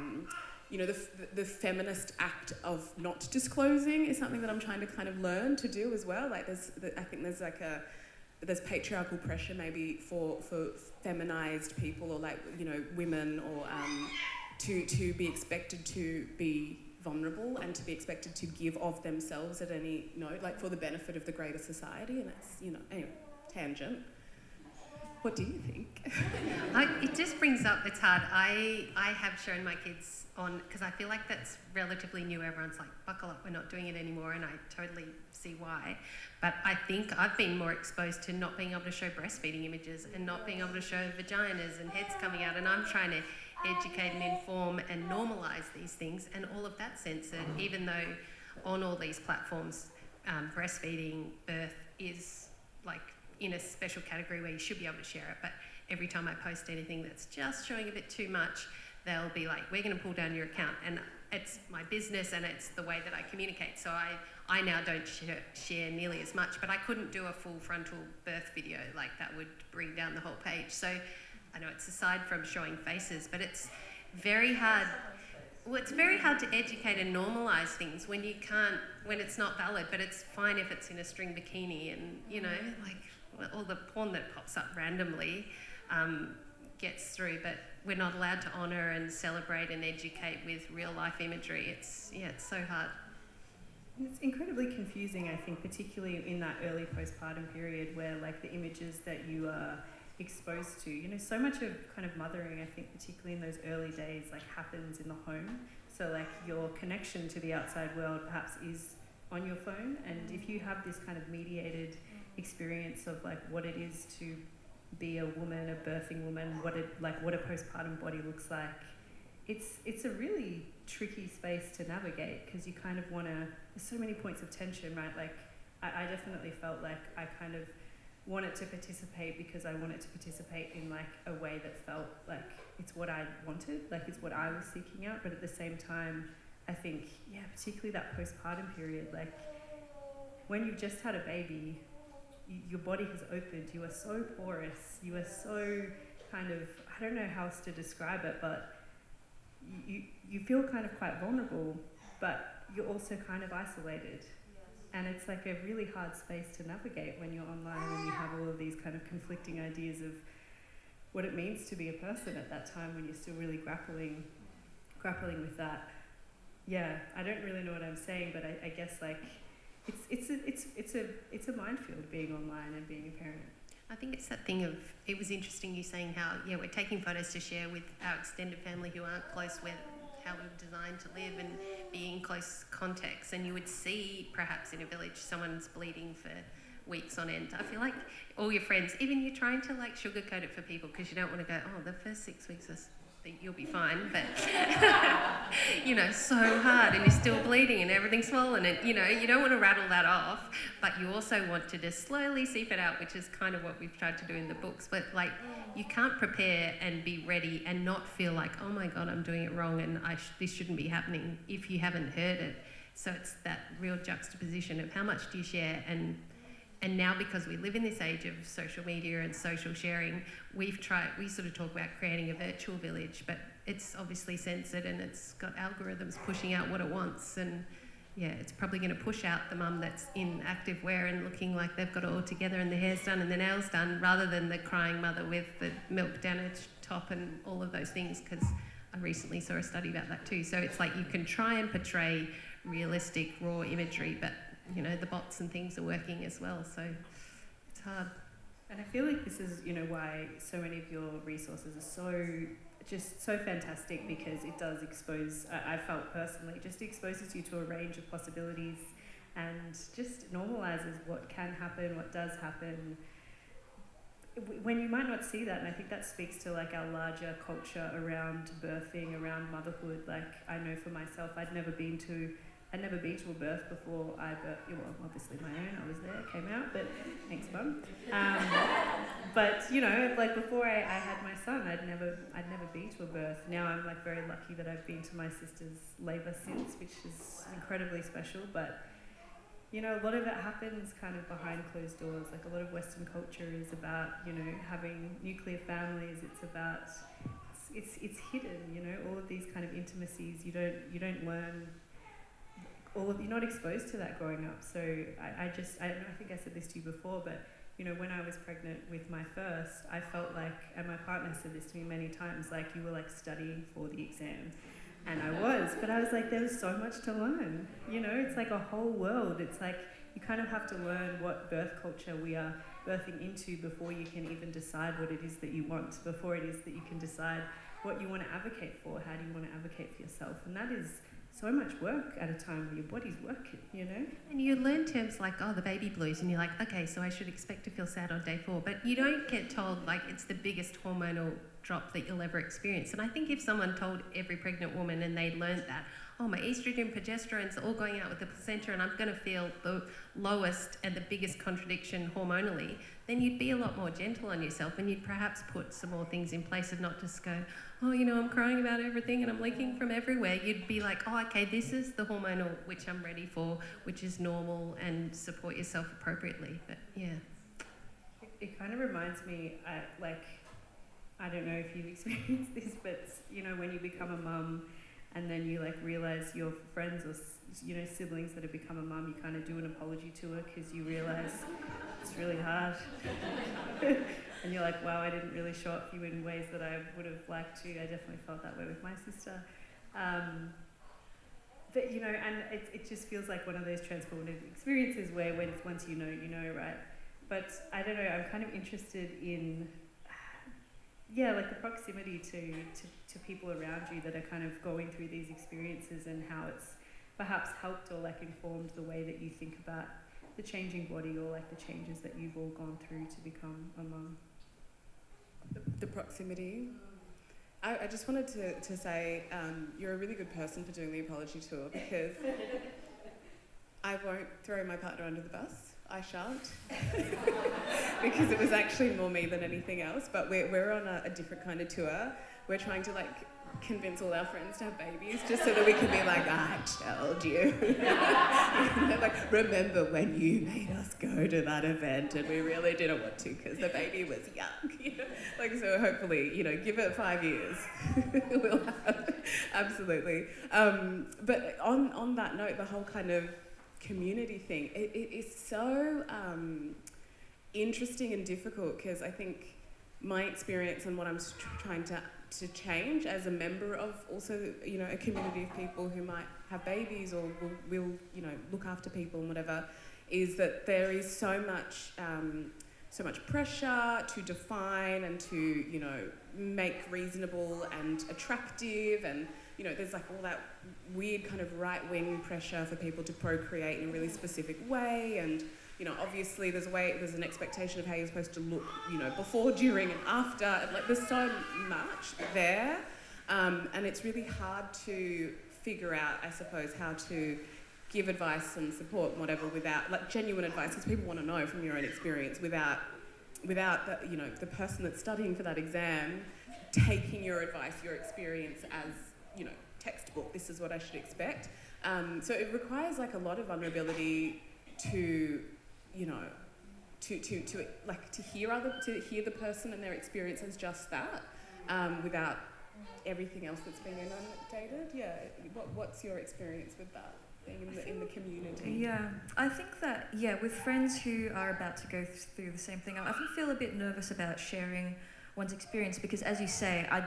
you know, the feminist act of not disclosing is something that I'm trying to kind of learn to do as well. Like I think there's patriarchal pressure maybe for feminized people, or like, you know, women, or to be expected to be vulnerable and to be expected to give of themselves at any note, like for the benefit of the greater society. And it's, you know, anyway, tangent. What do you think? It just brings up, it's hard. I have shown my kids on, because I feel like that's relatively new. Everyone's like, buckle up, we're not doing it anymore, and I totally see why. But I think I've been more exposed to not being able to show breastfeeding images and not being able to show vaginas and heads coming out, and I'm trying to educate and inform and normalise these things, and all of that censored, even though on all these platforms, breastfeeding, birth is like in a special category where you should be able to share it, but every time I post anything that's just showing a bit too much, they'll be like, we're going to pull down your account. And it's my business and it's the way that I communicate. So I now don't share nearly as much, but I couldn't do a full frontal birth video. Like, that would bring down the whole page. So I know it's aside from showing faces, but it's very hard. Well, it's very hard to educate and normalise things when you can't, when it's not valid, but it's fine if it's in a string bikini and, you know, like all the porn that pops up randomly gets through, but we're not allowed to honour and celebrate and educate with real life imagery. It's so hard. It's incredibly confusing, I think, particularly in that early postpartum period where, like, the images that you are exposed to, you know, so much of kind of mothering, I think, particularly in those early days, like, happens in the home. So, like, your connection to the outside world perhaps is on your phone, and if you have this kind of mediated experience of, like, what it is to be a woman, a birthing woman, what a postpartum body looks like, it's a really tricky space to navigate, because you kind of want to, there's so many points of tension, right? Like, I definitely felt like I kind of wanted to participate because I wanted to participate in, like, a way that felt like it's what I wanted, like it's what I was seeking out, but at the same time, I think, yeah, particularly that postpartum period, like, when you've just had a baby, your body has opened, you are so porous, you are so kind of, I don't know how else to describe it, but you feel kind of quite vulnerable, but you're also kind of isolated. And it's like a really hard space to navigate when you're online and you have all of these kind of conflicting ideas of what it means to be a person at that time when you're still really grappling with that. Yeah, I don't really know what I'm saying, but I guess, like, it's a minefield being online and being a parent. I think it's that thing of, it was interesting you saying how, yeah, we're taking photos to share with our extended family who aren't close with how we're designed to live and be in close contacts, and you would see perhaps in a village someone's bleeding for weeks on end. I feel like all your friends, even you're trying to, like, sugarcoat it for people because you don't want to go, oh, the first 6 weeks you'll be fine, but you know, so hard and you're still bleeding and everything's swollen, and you know, you don't want to rattle that off, but you also want to just slowly seep it out, which is kind of what we've tried to do in the books. But, like, you can't prepare and be ready and not feel like, oh my God, I'm doing it wrong and this shouldn't be happening if you haven't heard it. So it's that real juxtaposition of how much do you share, and now, because we live in this age of social media and social sharing, we sort of talk about creating a virtual village, but it's obviously censored and it's got algorithms pushing out what it wants, and yeah, it's probably going to push out the mum that's in active wear and looking like they've got it all together and their hair's done and their nails done, rather than the crying mother with the milk damaged top and all of those things, because I recently saw a study about that too. So it's like you can try and portray realistic, raw imagery, but you know, the bots and things are working as well, so it's hard. And I feel like this is, you know, why so many of your resources are so fantastic, because it does expose, I felt personally, just exposes you to a range of possibilities and just normalises what can happen, what does happen, when you might not see that. And I think that speaks to, like, our larger culture around birthing, around motherhood. Like, I know for myself, I'd never been to a birth before I birthed, well, obviously my own, I was there, came out, but thanks, Mum. But, you know, like, before I had my son, I'd never been to a birth. Now I'm, like, very lucky that I've been to my sister's labour since, which is incredibly special, but, you know, a lot of it happens kind of behind closed doors. Like, a lot of Western culture is about, you know, having nuclear families. It's about, it's hidden, you know, all of these kind of intimacies. You don't learn. You're not exposed to that growing up. So I think I said this to you before, but, you know, when I was pregnant with my first, I felt like, and my partner said this to me many times, like, you were, like, studying for the exam. And I was, but I was like, there was so much to learn. You know, it's like a whole world. It's like, you kind of have to learn what birth culture we are birthing into before you can even decide what it is that you want, before it is that you can decide what you want to advocate for, how do you want to advocate for yourself. And that is so much work at a time when your body's working, you know? And you learn terms like, oh, the baby blues, and you're like, okay, so I should expect to feel sad on day 4. But you don't get told, like, it's the biggest hormonal drop that you'll ever experience. And I think if someone told every pregnant woman and they learned that, oh, my estrogen, progesterone's all going out with the placenta and I'm going to feel the lowest and the biggest contradiction hormonally, then you'd be a lot more gentle on yourself and you'd perhaps put some more things in place and not just go, oh, you know, I'm crying about everything and I'm leaking from everywhere. You'd be like, oh, okay, this is the hormonal which I'm ready for, which is normal, and support yourself appropriately. But yeah. It kind of reminds me, I don't know if you've experienced this, but, you know, when you become a mum and then you, like, realise your friends or, you know, siblings that have become a mum, you kind of do an apology to her because you realise it's really hard. And you're like, wow, I didn't really show up for you in ways that I would have liked to. I definitely felt that way with my sister. But, you know, and it just feels like one of those transformative experiences where once you know, right? But I don't know, I'm kind of interested in, like the proximity to people around you that are kind of going through these experiences and how it's perhaps helped or like informed the way that you think about the changing body or like the changes that you've all gone through to become a mum. The proximity. I just wanted to say you're a really good person for doing the apology tour, because I won't throw my partner under the bus. I shan't. Because it was actually more me than anything else, but we're on a different kind of tour. We're trying to like convince all our friends to have babies just so that we can be like, I told you. Like, remember when you made us go to that event and we really didn't want to because the baby was young, you know? Like, so hopefully, you know, give it 5 years. We'll have, absolutely. But on that note, the whole kind of community thing, it is so interesting and difficult, because I think my experience and what I'm trying to change as a member of also, you know, a community of people who might have babies or will you know, look after people and whatever, is that there is so much pressure to define and to, you know, make reasonable and attractive, and, you know, there's like all that weird kind of right-wing pressure for people to procreate in a really specific way, and, you know, obviously there's an expectation of how you're supposed to look, you know, before, during and after, and like there's so much there, and it's really hard to figure out, I suppose, how to give advice and support and whatever without, like, genuine advice, because people want to know from your own experience without the, you know, the person that's studying for that exam taking your advice, your experience as, you know, textbook, this is what I should expect. So it requires like a lot of vulnerability to, you know, to hear the person and their experience as just that, without everything else that's being inundated. Yeah, what's your experience with that, being in the community? Yeah, I think that, with friends who are about to go through the same thing, I often feel a bit nervous about sharing one's experience, because as you say, I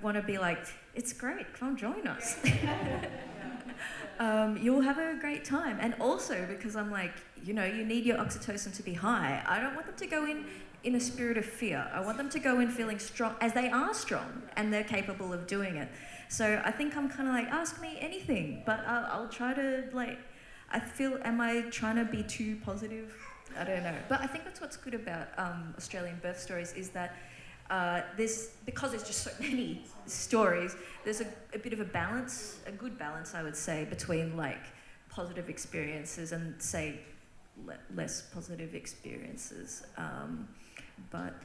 want to be like, it's great, come join us. You'll have a great time. And also because I'm like, you know, you need your oxytocin to be high. I don't want them to go in a spirit of fear. I want them to go in feeling strong, as they are strong and they're capable of doing it. So I think I'm kind of like, ask me anything, but I'll try to, like, am I trying to be too positive? I don't know. But I think that's what's good about Australian birth stories, is that because there's just so many stories, there's a bit of a balance, a good balance, I would say, between like positive experiences and, say, less positive experiences. But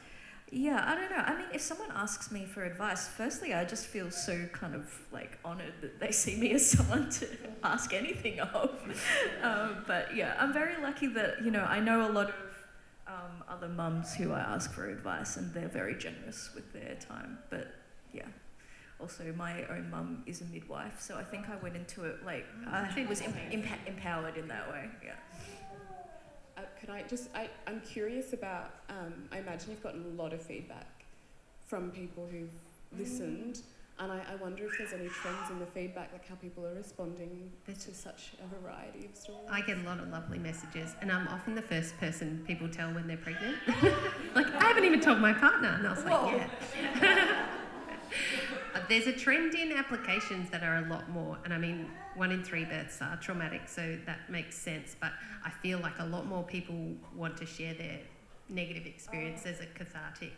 yeah, I don't know. I mean, if someone asks me for advice, firstly, I just feel so kind of like honoured that they see me as someone to ask anything of. But yeah, I'm very lucky that, you know, I know a lot of other mums who I ask for advice, and they're very generous with their time. But yeah, also my own mum is a midwife, so I think I went into it like I was empowered in that way. Yeah. I'm curious about, I imagine you've gotten a lot of feedback from people who've listened, and I wonder if there's any trends in the feedback, like how people are responding to such a variety of stories. I get a lot of lovely messages, and I'm often the first person people tell when they're pregnant. Like, I haven't even told my partner, and I was like, yeah. There's a trend in applications that are a lot more, and I mean, 1 in 3 births are traumatic, so that makes sense, but I feel like a lot more people want to share their negative experience as a cathartic,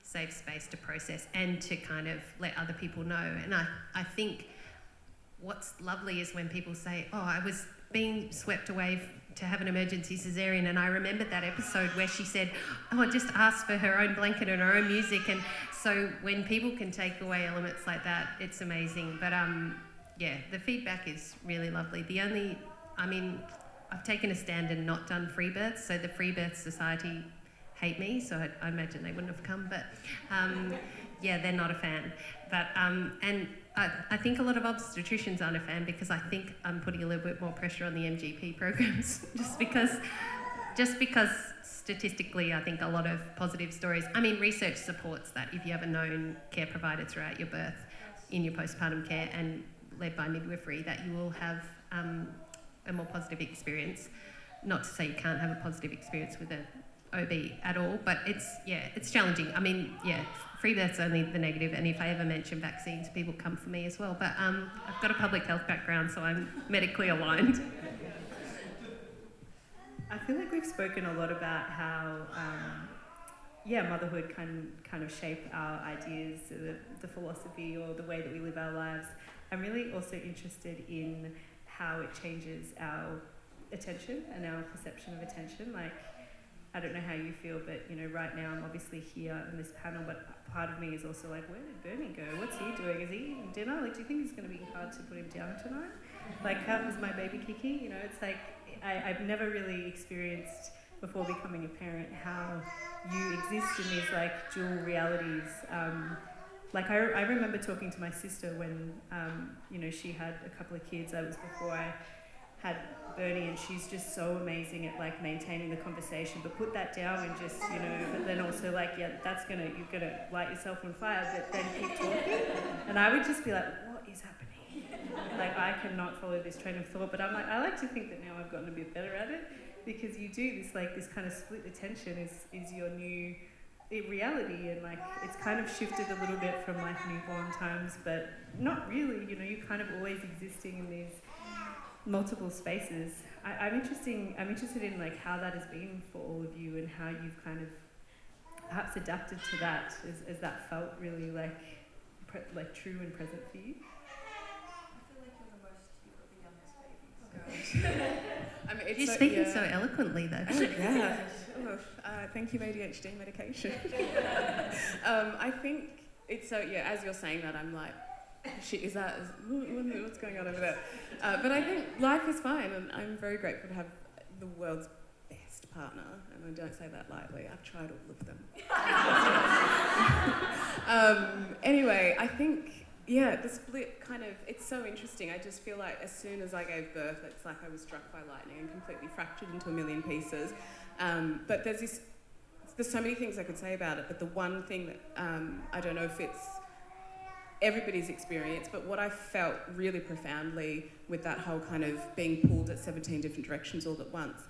safe space to process and to kind of let other people know. And I think what's lovely is when people say, oh, I was being swept away to have an emergency caesarean, and I remembered that episode where she said, oh, just ask for her own blanket and her own music. And so when people can take away elements like that, it's amazing. But yeah, the feedback is really lovely. I've taken a stand and not done free births, so the Free Birth Society hate me, so I imagine they wouldn't have come, but yeah, they're not a fan. But and I think a lot of obstetricians aren't a fan because I think I'm putting a little bit more pressure on the MGP programs just because statistically I think a lot of positive stories, research supports that if you have a known care provider throughout your birth in your postpartum care and led by midwifery, that you will have a more positive experience. Not to say you can't have a positive experience with an OB at all, but it's challenging. Free birth's only the negative, and if I ever mention vaccines, people come for me as well. But I've got a public health background, so I'm medically aligned. I feel like we've spoken a lot about how, motherhood can kind of shape our ideas, the philosophy or the way that we live our lives. I'm really also interested in how it changes our attention and our perception of attention. Like, I don't know how you feel, but right now I'm obviously here in this panel, but part of me is also like, where did Bernie go? What's he doing? Is he eating dinner? Like, do you think it's going to be hard to put him down tonight? Like, how is my baby kicking? It's like, I've never really experienced before becoming a parent how you exist in these like dual realities. I remember talking to my sister when, she had a couple of kids. That was before I had Bernie, and she's just so amazing at like maintaining the conversation, but put that down and just, but then also like, yeah, you're gonna light yourself on fire, but then keep talking. And I would just be like, what is happening? Like, I cannot follow this train of thought, but I like to think that now I've gotten a bit better at it, because you do this kind of split attention is your new reality, and like it's kind of shifted a little bit from like newborn times, but not really. You're kind of always existing in these multiple spaces. I'm interested in like how that has been for all of you, and how you've kind of perhaps adapted to that. As that felt really like true and present for you. I feel like you're the youngest baby. You're speaking so eloquently though. Oh, yeah. Thank you, ADHD medication. I think it's so, as you're saying that, I'm like, what's going on over there? But I think life is fine, and I'm very grateful to have the world's best partner, and I don't say that lightly. I've tried all of them. Anyway, I think, the split kind of, it's so interesting. I just feel like as soon as I gave birth, it's like I was struck by lightning and completely fractured into a million pieces. But there's so many things I could say about it, but the one thing that I don't know if it's everybody's experience, but what I felt really profoundly with that whole kind of being pulled at 17 different directions all at once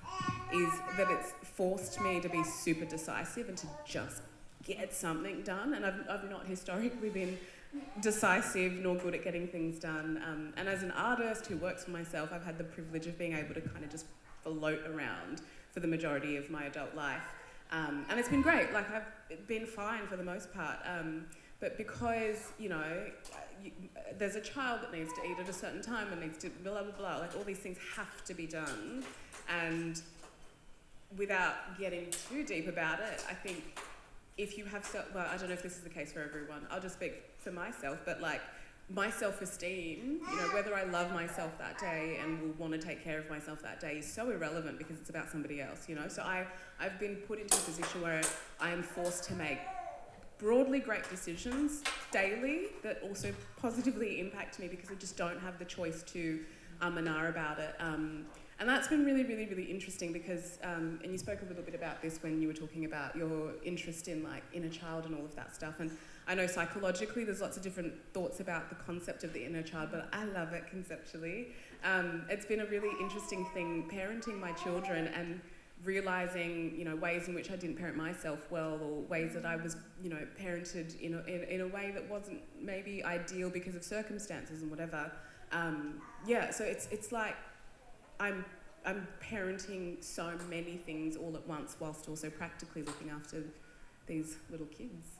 is that it's forced me to be super decisive and to just get something done. And I've not historically been decisive nor good at getting things done. And as an artist who works for myself, I've had the privilege of being able to kind of just float around for the majority of my adult life. And it's been great. Like, I've been fine for the most part. But because, there's a child that needs to eat at a certain time and needs to blah, blah, blah, like all these things have to be done. And without getting too deep about it, I think if you have, I don't know if this is the case for everyone, I'll just speak for myself, but like my self-esteem, whether I love myself that day and will want to take care of myself that day is so irrelevant because it's about somebody else, So I've been put into a position where I am forced to make broadly great decisions daily that also positively impact me because I just don't have the choice to and ah about it. And that's been really, really, really interesting because, and you spoke a little bit about this when you were talking about your interest in like inner child and all of that stuff. And I know psychologically there's lots of different thoughts about the concept of the inner child, but I love it conceptually. It's been a really interesting thing parenting my children and realising, ways in which I didn't parent myself well, or ways that I was, parented in a way that wasn't maybe ideal because of circumstances and whatever. So it's like I'm parenting so many things all at once whilst also practically looking after these little kids.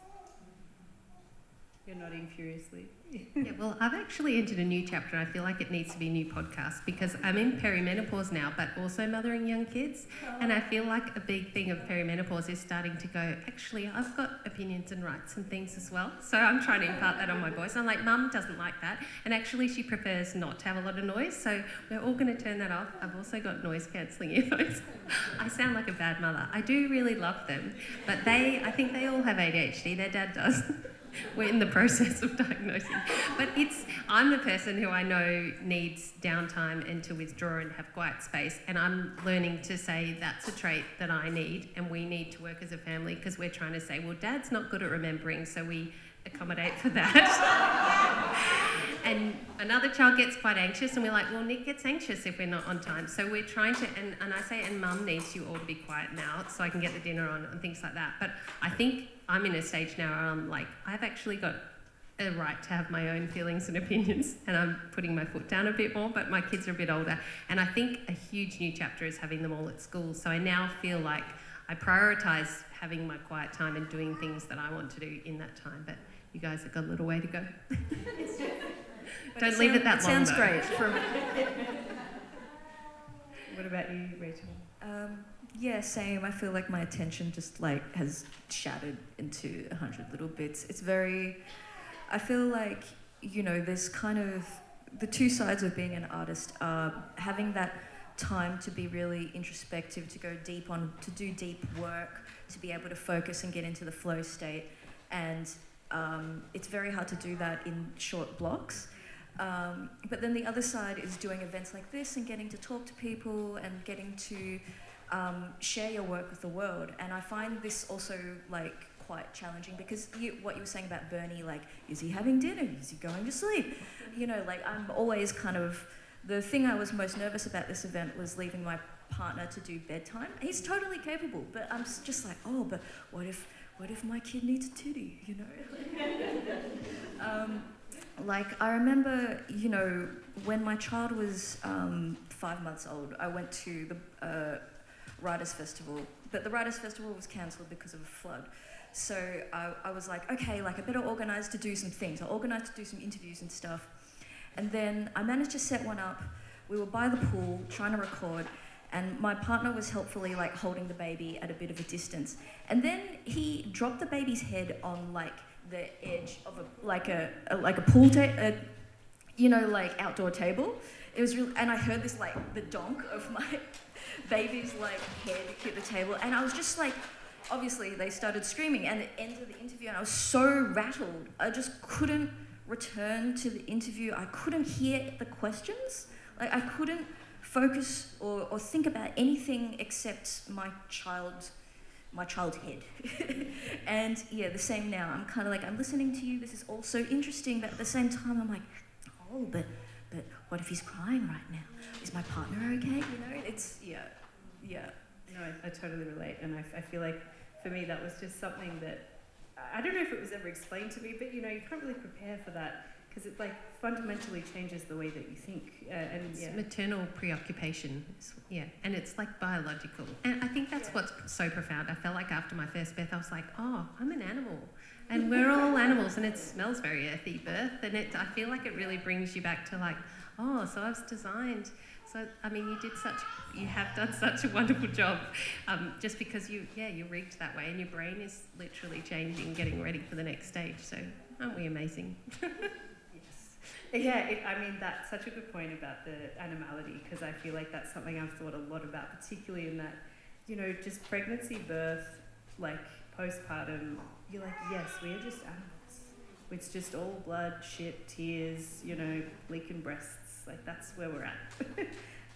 You're nodding furiously. Yeah, well, I've actually entered a new chapter and I feel like it needs to be a new podcast because I'm in perimenopause now, but also mothering young kids. And I feel like a big thing of perimenopause is starting to go, actually, I've got opinions and rights and things as well. So I'm trying to impart that on my boys. I'm like, Mum doesn't like that. And actually, she prefers not to have a lot of noise. So we're all going to turn that off. I've also got noise cancelling earphones. I sound like a bad mother. I do really love them, but I think they all have ADHD. Their dad does. We're in the process of diagnosing. But I'm the person who I know needs downtime and to withdraw and have quiet space. And I'm learning to say that's a trait that I need and we need to work as a family because we're trying to say, well, Dad's not good at remembering, so we accommodate for that. And another child gets quite anxious and we're like, well, Nick gets anxious if we're not on time. So we're trying to, and I say, and Mum needs you all to be quiet now so I can get the dinner on and things like that. But I think I'm in a stage now where I'm like, I've actually got a right to have my own feelings and opinions and I'm putting my foot down a bit more, but my kids are a bit older. And I think a huge new chapter is having them all at school. So I now feel like I prioritise having my quiet time and doing things that I want to do in that time. But you guys have got a little way to go. Don't leave it that long, sounds though. great. What about you, Rachel? Yeah, same. I feel like my attention just like has shattered into 100 little bits. It's very, I feel like, you know, there's kind of the two sides of being an artist are having that time to be really introspective, to go deep on, to do deep work, to be able to focus and get into the flow state. And it's very hard to do that in short blocks. But then the other side is doing events like this and getting to talk to people and getting to share your work with the world. And I find this also like quite challenging because what you were saying about Bernie, like, is he having dinner? Is he going to sleep? You know, like I'm always kind of, the thing I was most nervous about this event was leaving my partner to do bedtime. He's totally capable, but I'm just like, oh, but what if my kid needs a titty, you know? Like, I remember, you know, when my child was 5 months old, I went to the Writers' Festival, but the Writers' Festival was cancelled because of a flood. So I was like, okay, like I better organise to do some things. I organised to do some interviews and stuff. And then I managed to set one up. We were by the pool trying to record, and my partner was helpfully like holding the baby at a bit of a distance. And then he dropped the baby's head on like the edge of a pool table, you know, like outdoor table. It was real, and I heard this like the donk of my baby's like head hit the table, and I was just like, obviously they started screaming, and it ended the interview, and I was so rattled. I just couldn't return to the interview. I couldn't hear the questions. Like I couldn't focus or think about anything except my child's head. And yeah, the same now. I'm kind of like, I'm listening to you. This is all so interesting, but at the same time, I'm like, oh, but what if he's crying right now? Is my partner okay? You know, it's yeah. No, I totally relate, and I feel like for me that was just something that I don't know if it was ever explained to me, but you know, you can't really prepare for that because it like fundamentally changes the way that you think. And it's maternal preoccupation, and it's like biological. And I think that's what's so profound. I felt like after my first birth, I was like, oh, I'm an animal. And we're all animals, and it smells very earthy, birth. And I feel like it really brings you back to like, oh, so I was designed. So, I mean, you have done such a wonderful job just because you rigged that way and your brain is literally changing, getting ready for the next stage. So, aren't we amazing? Yeah, I mean, that's such a good point about the animality, because I feel like that's something I've thought a lot about, particularly in that, you know, just pregnancy, birth, like postpartum, you're like, yes, we are just animals. It's just all blood, shit, tears, you know, leaking breasts. Like, that's where we're at.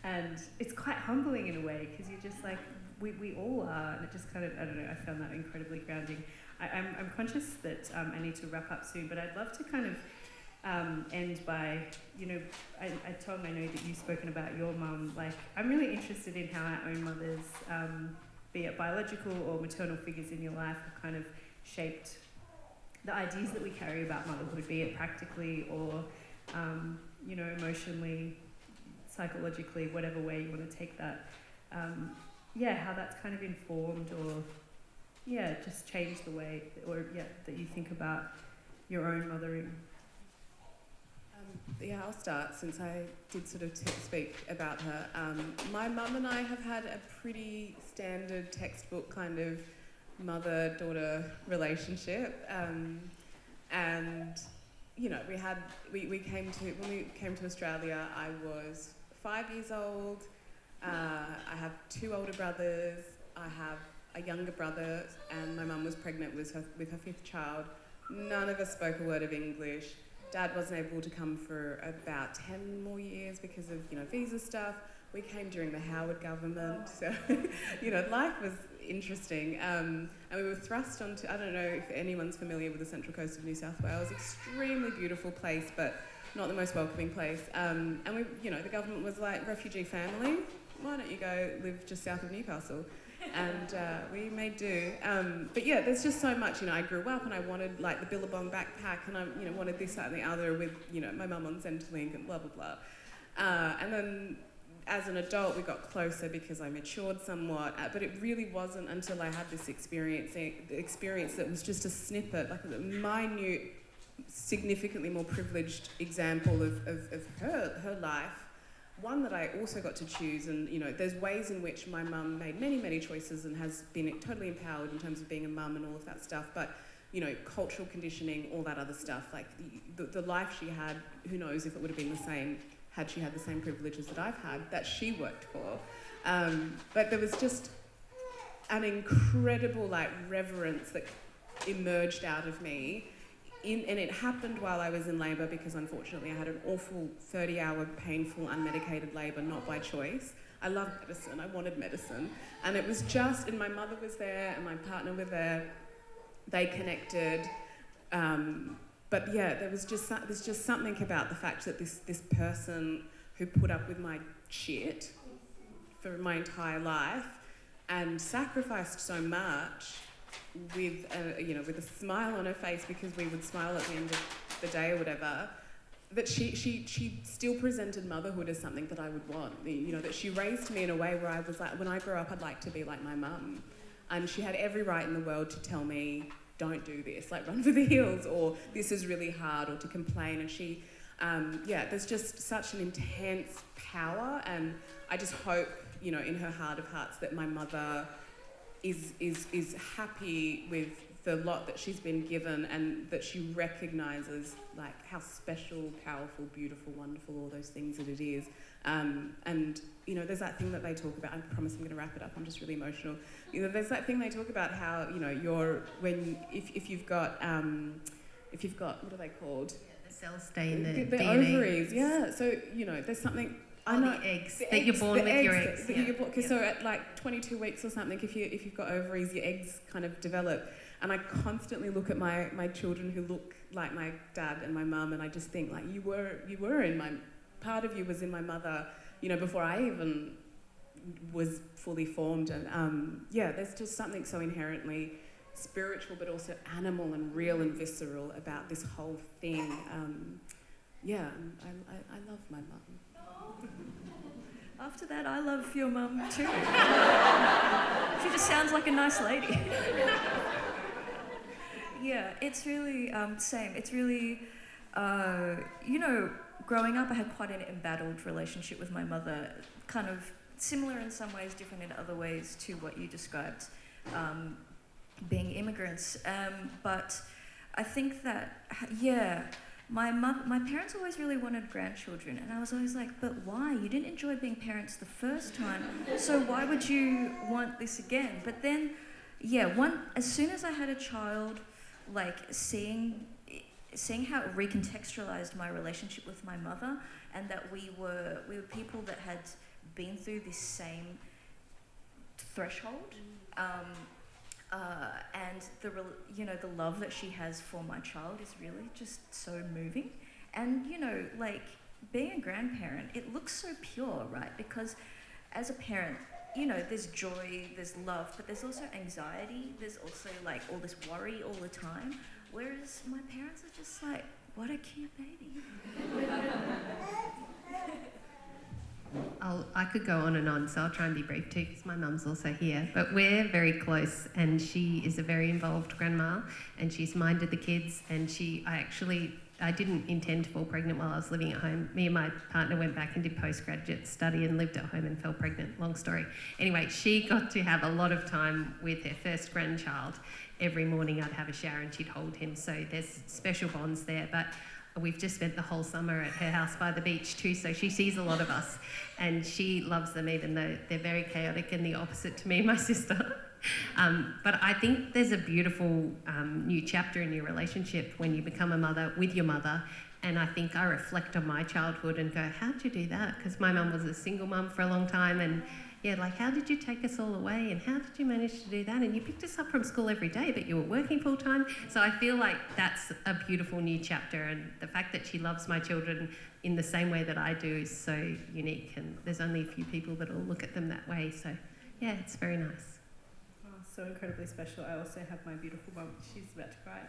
And it's quite humbling in a way, because you're just like, we all are, and it just kind of, I don't know, I found that incredibly grounding. I'm conscious that I need to wrap up soon, but I'd love to kind of end by, you know, Atong, I know that you've spoken about your mum. Like, I'm really interested in how our own mothers, be it biological or maternal figures in your life, have kind of shaped the ideas that we carry about motherhood, be it practically or, you know, emotionally, psychologically, whatever way you want to take that. How that's kind of informed or, just changed the way, or, that you think about your own mothering? Yeah, I'll start since I did sort of speak about her. My mum and I have had a pretty standard textbook kind of mother-daughter relationship, and you know, when we came to Australia, I was 5 years old. I have 2 older brothers. I have a younger brother, and my mum was pregnant with her 5th child. None of us spoke a word of English. Dad wasn't able to come for about 10 more years because of, you know, visa stuff. We came during the Howard government, so, you know, life was interesting. And we were thrust onto, I don't know if anyone's familiar with the Central Coast of New South Wales, extremely beautiful place, but not the most welcoming place. And we, you know, the government was like, refugee family, why don't you go live just south of Newcastle? And we made do. But yeah, there's just so much, you know, I grew up and I wanted like the Billabong backpack and I, you know, wanted this, that and the other with, you know, my mum on Centrelink and blah, blah, blah. And then as an adult, we got closer because I matured somewhat, but it really wasn't until I had this experience that was just a snippet, like a minute, significantly more privileged example of her life. One that I also got to choose, and you know, there's ways in which my mum made many, many choices and has been totally empowered in terms of being a mum and all of that stuff, but you know, cultural conditioning, all that other stuff, like the life she had, who knows if it would have been the same had she had the same privileges that I've had, that she worked for. But there was just an incredible like reverence that emerged out of me. And it happened while I was in labour because unfortunately I had an awful 30-hour painful unmedicated labour, not by choice. I loved medicine, I wanted medicine. And it was just, and my mother was there and my partner were there, they connected. But yeah, there's just something about the fact that this person who put up with my shit for my entire life and sacrificed so much with a smile on her face, because we would smile at the end of the day or whatever, that she still presented motherhood as something that I would want. You know, that she raised me in a way where I was like, when I grow up, I'd like to be like my mum. And she had every right in the world to tell me, don't do this, like run for the hills, or this is really hard, or to complain. And she, there's just such an intense power, and I just hope, you know, in her heart of hearts that my mother is happy with the lot that she's been given, and that she recognises like how special, powerful, beautiful, wonderful, all those things that it is. And you know, there's that thing that they talk about. I promise I'm going to wrap it up. I'm just really emotional. You know, there's that thing they talk about how, you know, if you've got what are they called? Yeah, the cells stay in the DNA. ovaries. Yeah. So you know, there's something. I know the eggs that you're born with, your eggs. So at like 22 weeks or something, if you've got ovaries, your eggs kind of develop. And I constantly look at my children who look like my dad and my mum, and I just think like you were in my, part of you was in my mother, you know, before I even was fully formed. And there's just something so inherently spiritual, but also animal and real and visceral about this whole thing. I love my mum. After that, I love your mum too. She just sounds like a nice lady. Yeah, it's really same. It's really, you know, growing up, I had quite an embattled relationship with my mother, kind of similar in some ways, different in other ways to what you described, being immigrants. But I think that, my parents always really wanted grandchildren, and I was always like, but why? You didn't enjoy being parents the first time, so why would you want this again? But then, as soon as I had a child, like seeing how it recontextualized my relationship with my mother, and that we were people that had been through this same threshold, and the love that she has for my child is really just so moving. And you know, like being a grandparent, it looks so pure, right? Because as a parent, you know, there's joy, there's love, but there's also anxiety, there's also like all this worry all the time. Whereas my parents are just like, what a cute baby. I could go on and on, so I'll try and be brief too, because my mum's also here. But we're very close, and she is a very involved grandma, and she's minded the kids, and I didn't intend to fall pregnant while I was living at home. Me and my partner went back and did postgraduate study and lived at home and fell pregnant, long story. Anyway, she got to have a lot of time with her first grandchild. Every morning I'd have a shower and she'd hold him, so there's special bonds there. But we've just spent the whole summer at her house by the beach too, so she sees a lot of us, and she loves them even though they're very chaotic and the opposite to me and my sister. But I think there's a beautiful new chapter in your relationship when you become a mother with your mother, and I think I reflect on my childhood and go, how'd you do that? Because my mum was a single mum for a long time, and yeah, like, how did you take us all away, and how did you manage to do that? And you picked us up from school every day, but you were working full time. So I feel like that's a beautiful new chapter, and the fact that she loves my children in the same way that I do is so unique, and there's only a few people that will look at them that way. So yeah, it's very nice. Oh, so incredibly special. I also have my beautiful mum. She's about to cry.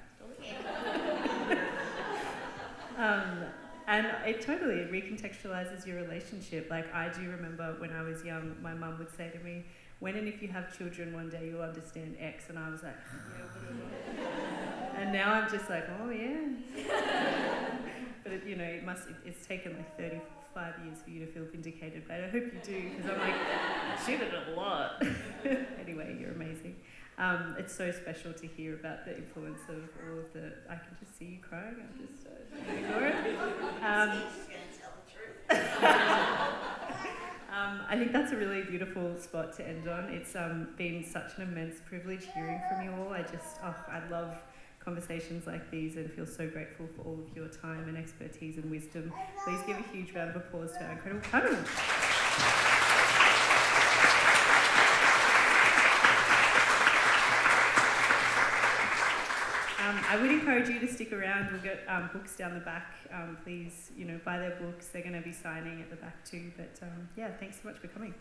And it totally recontextualises your relationship. Like, I do remember when I was young, my mum would say to me, when and if you have children one day, you'll understand X. And I was like, yeah. And now I'm just like, oh, yeah. But, it's taken like 35 years for you to feel vindicated. But I hope you do, because I'm like, she did a lot. Anyway, you're amazing. It's so special to hear about the influence of all of the... I can just see you crying. I'm just ignore it. I think that's a really beautiful spot to end on. It's been such an immense privilege hearing from you all. I love conversations like these and feel so grateful for all of your time and expertise and wisdom. Please give a huge round of applause to our incredible panel. I would encourage you to stick around. We'll get books down the back. Please, buy their books. They're going to be signing at the back too. But yeah, thanks so much for coming.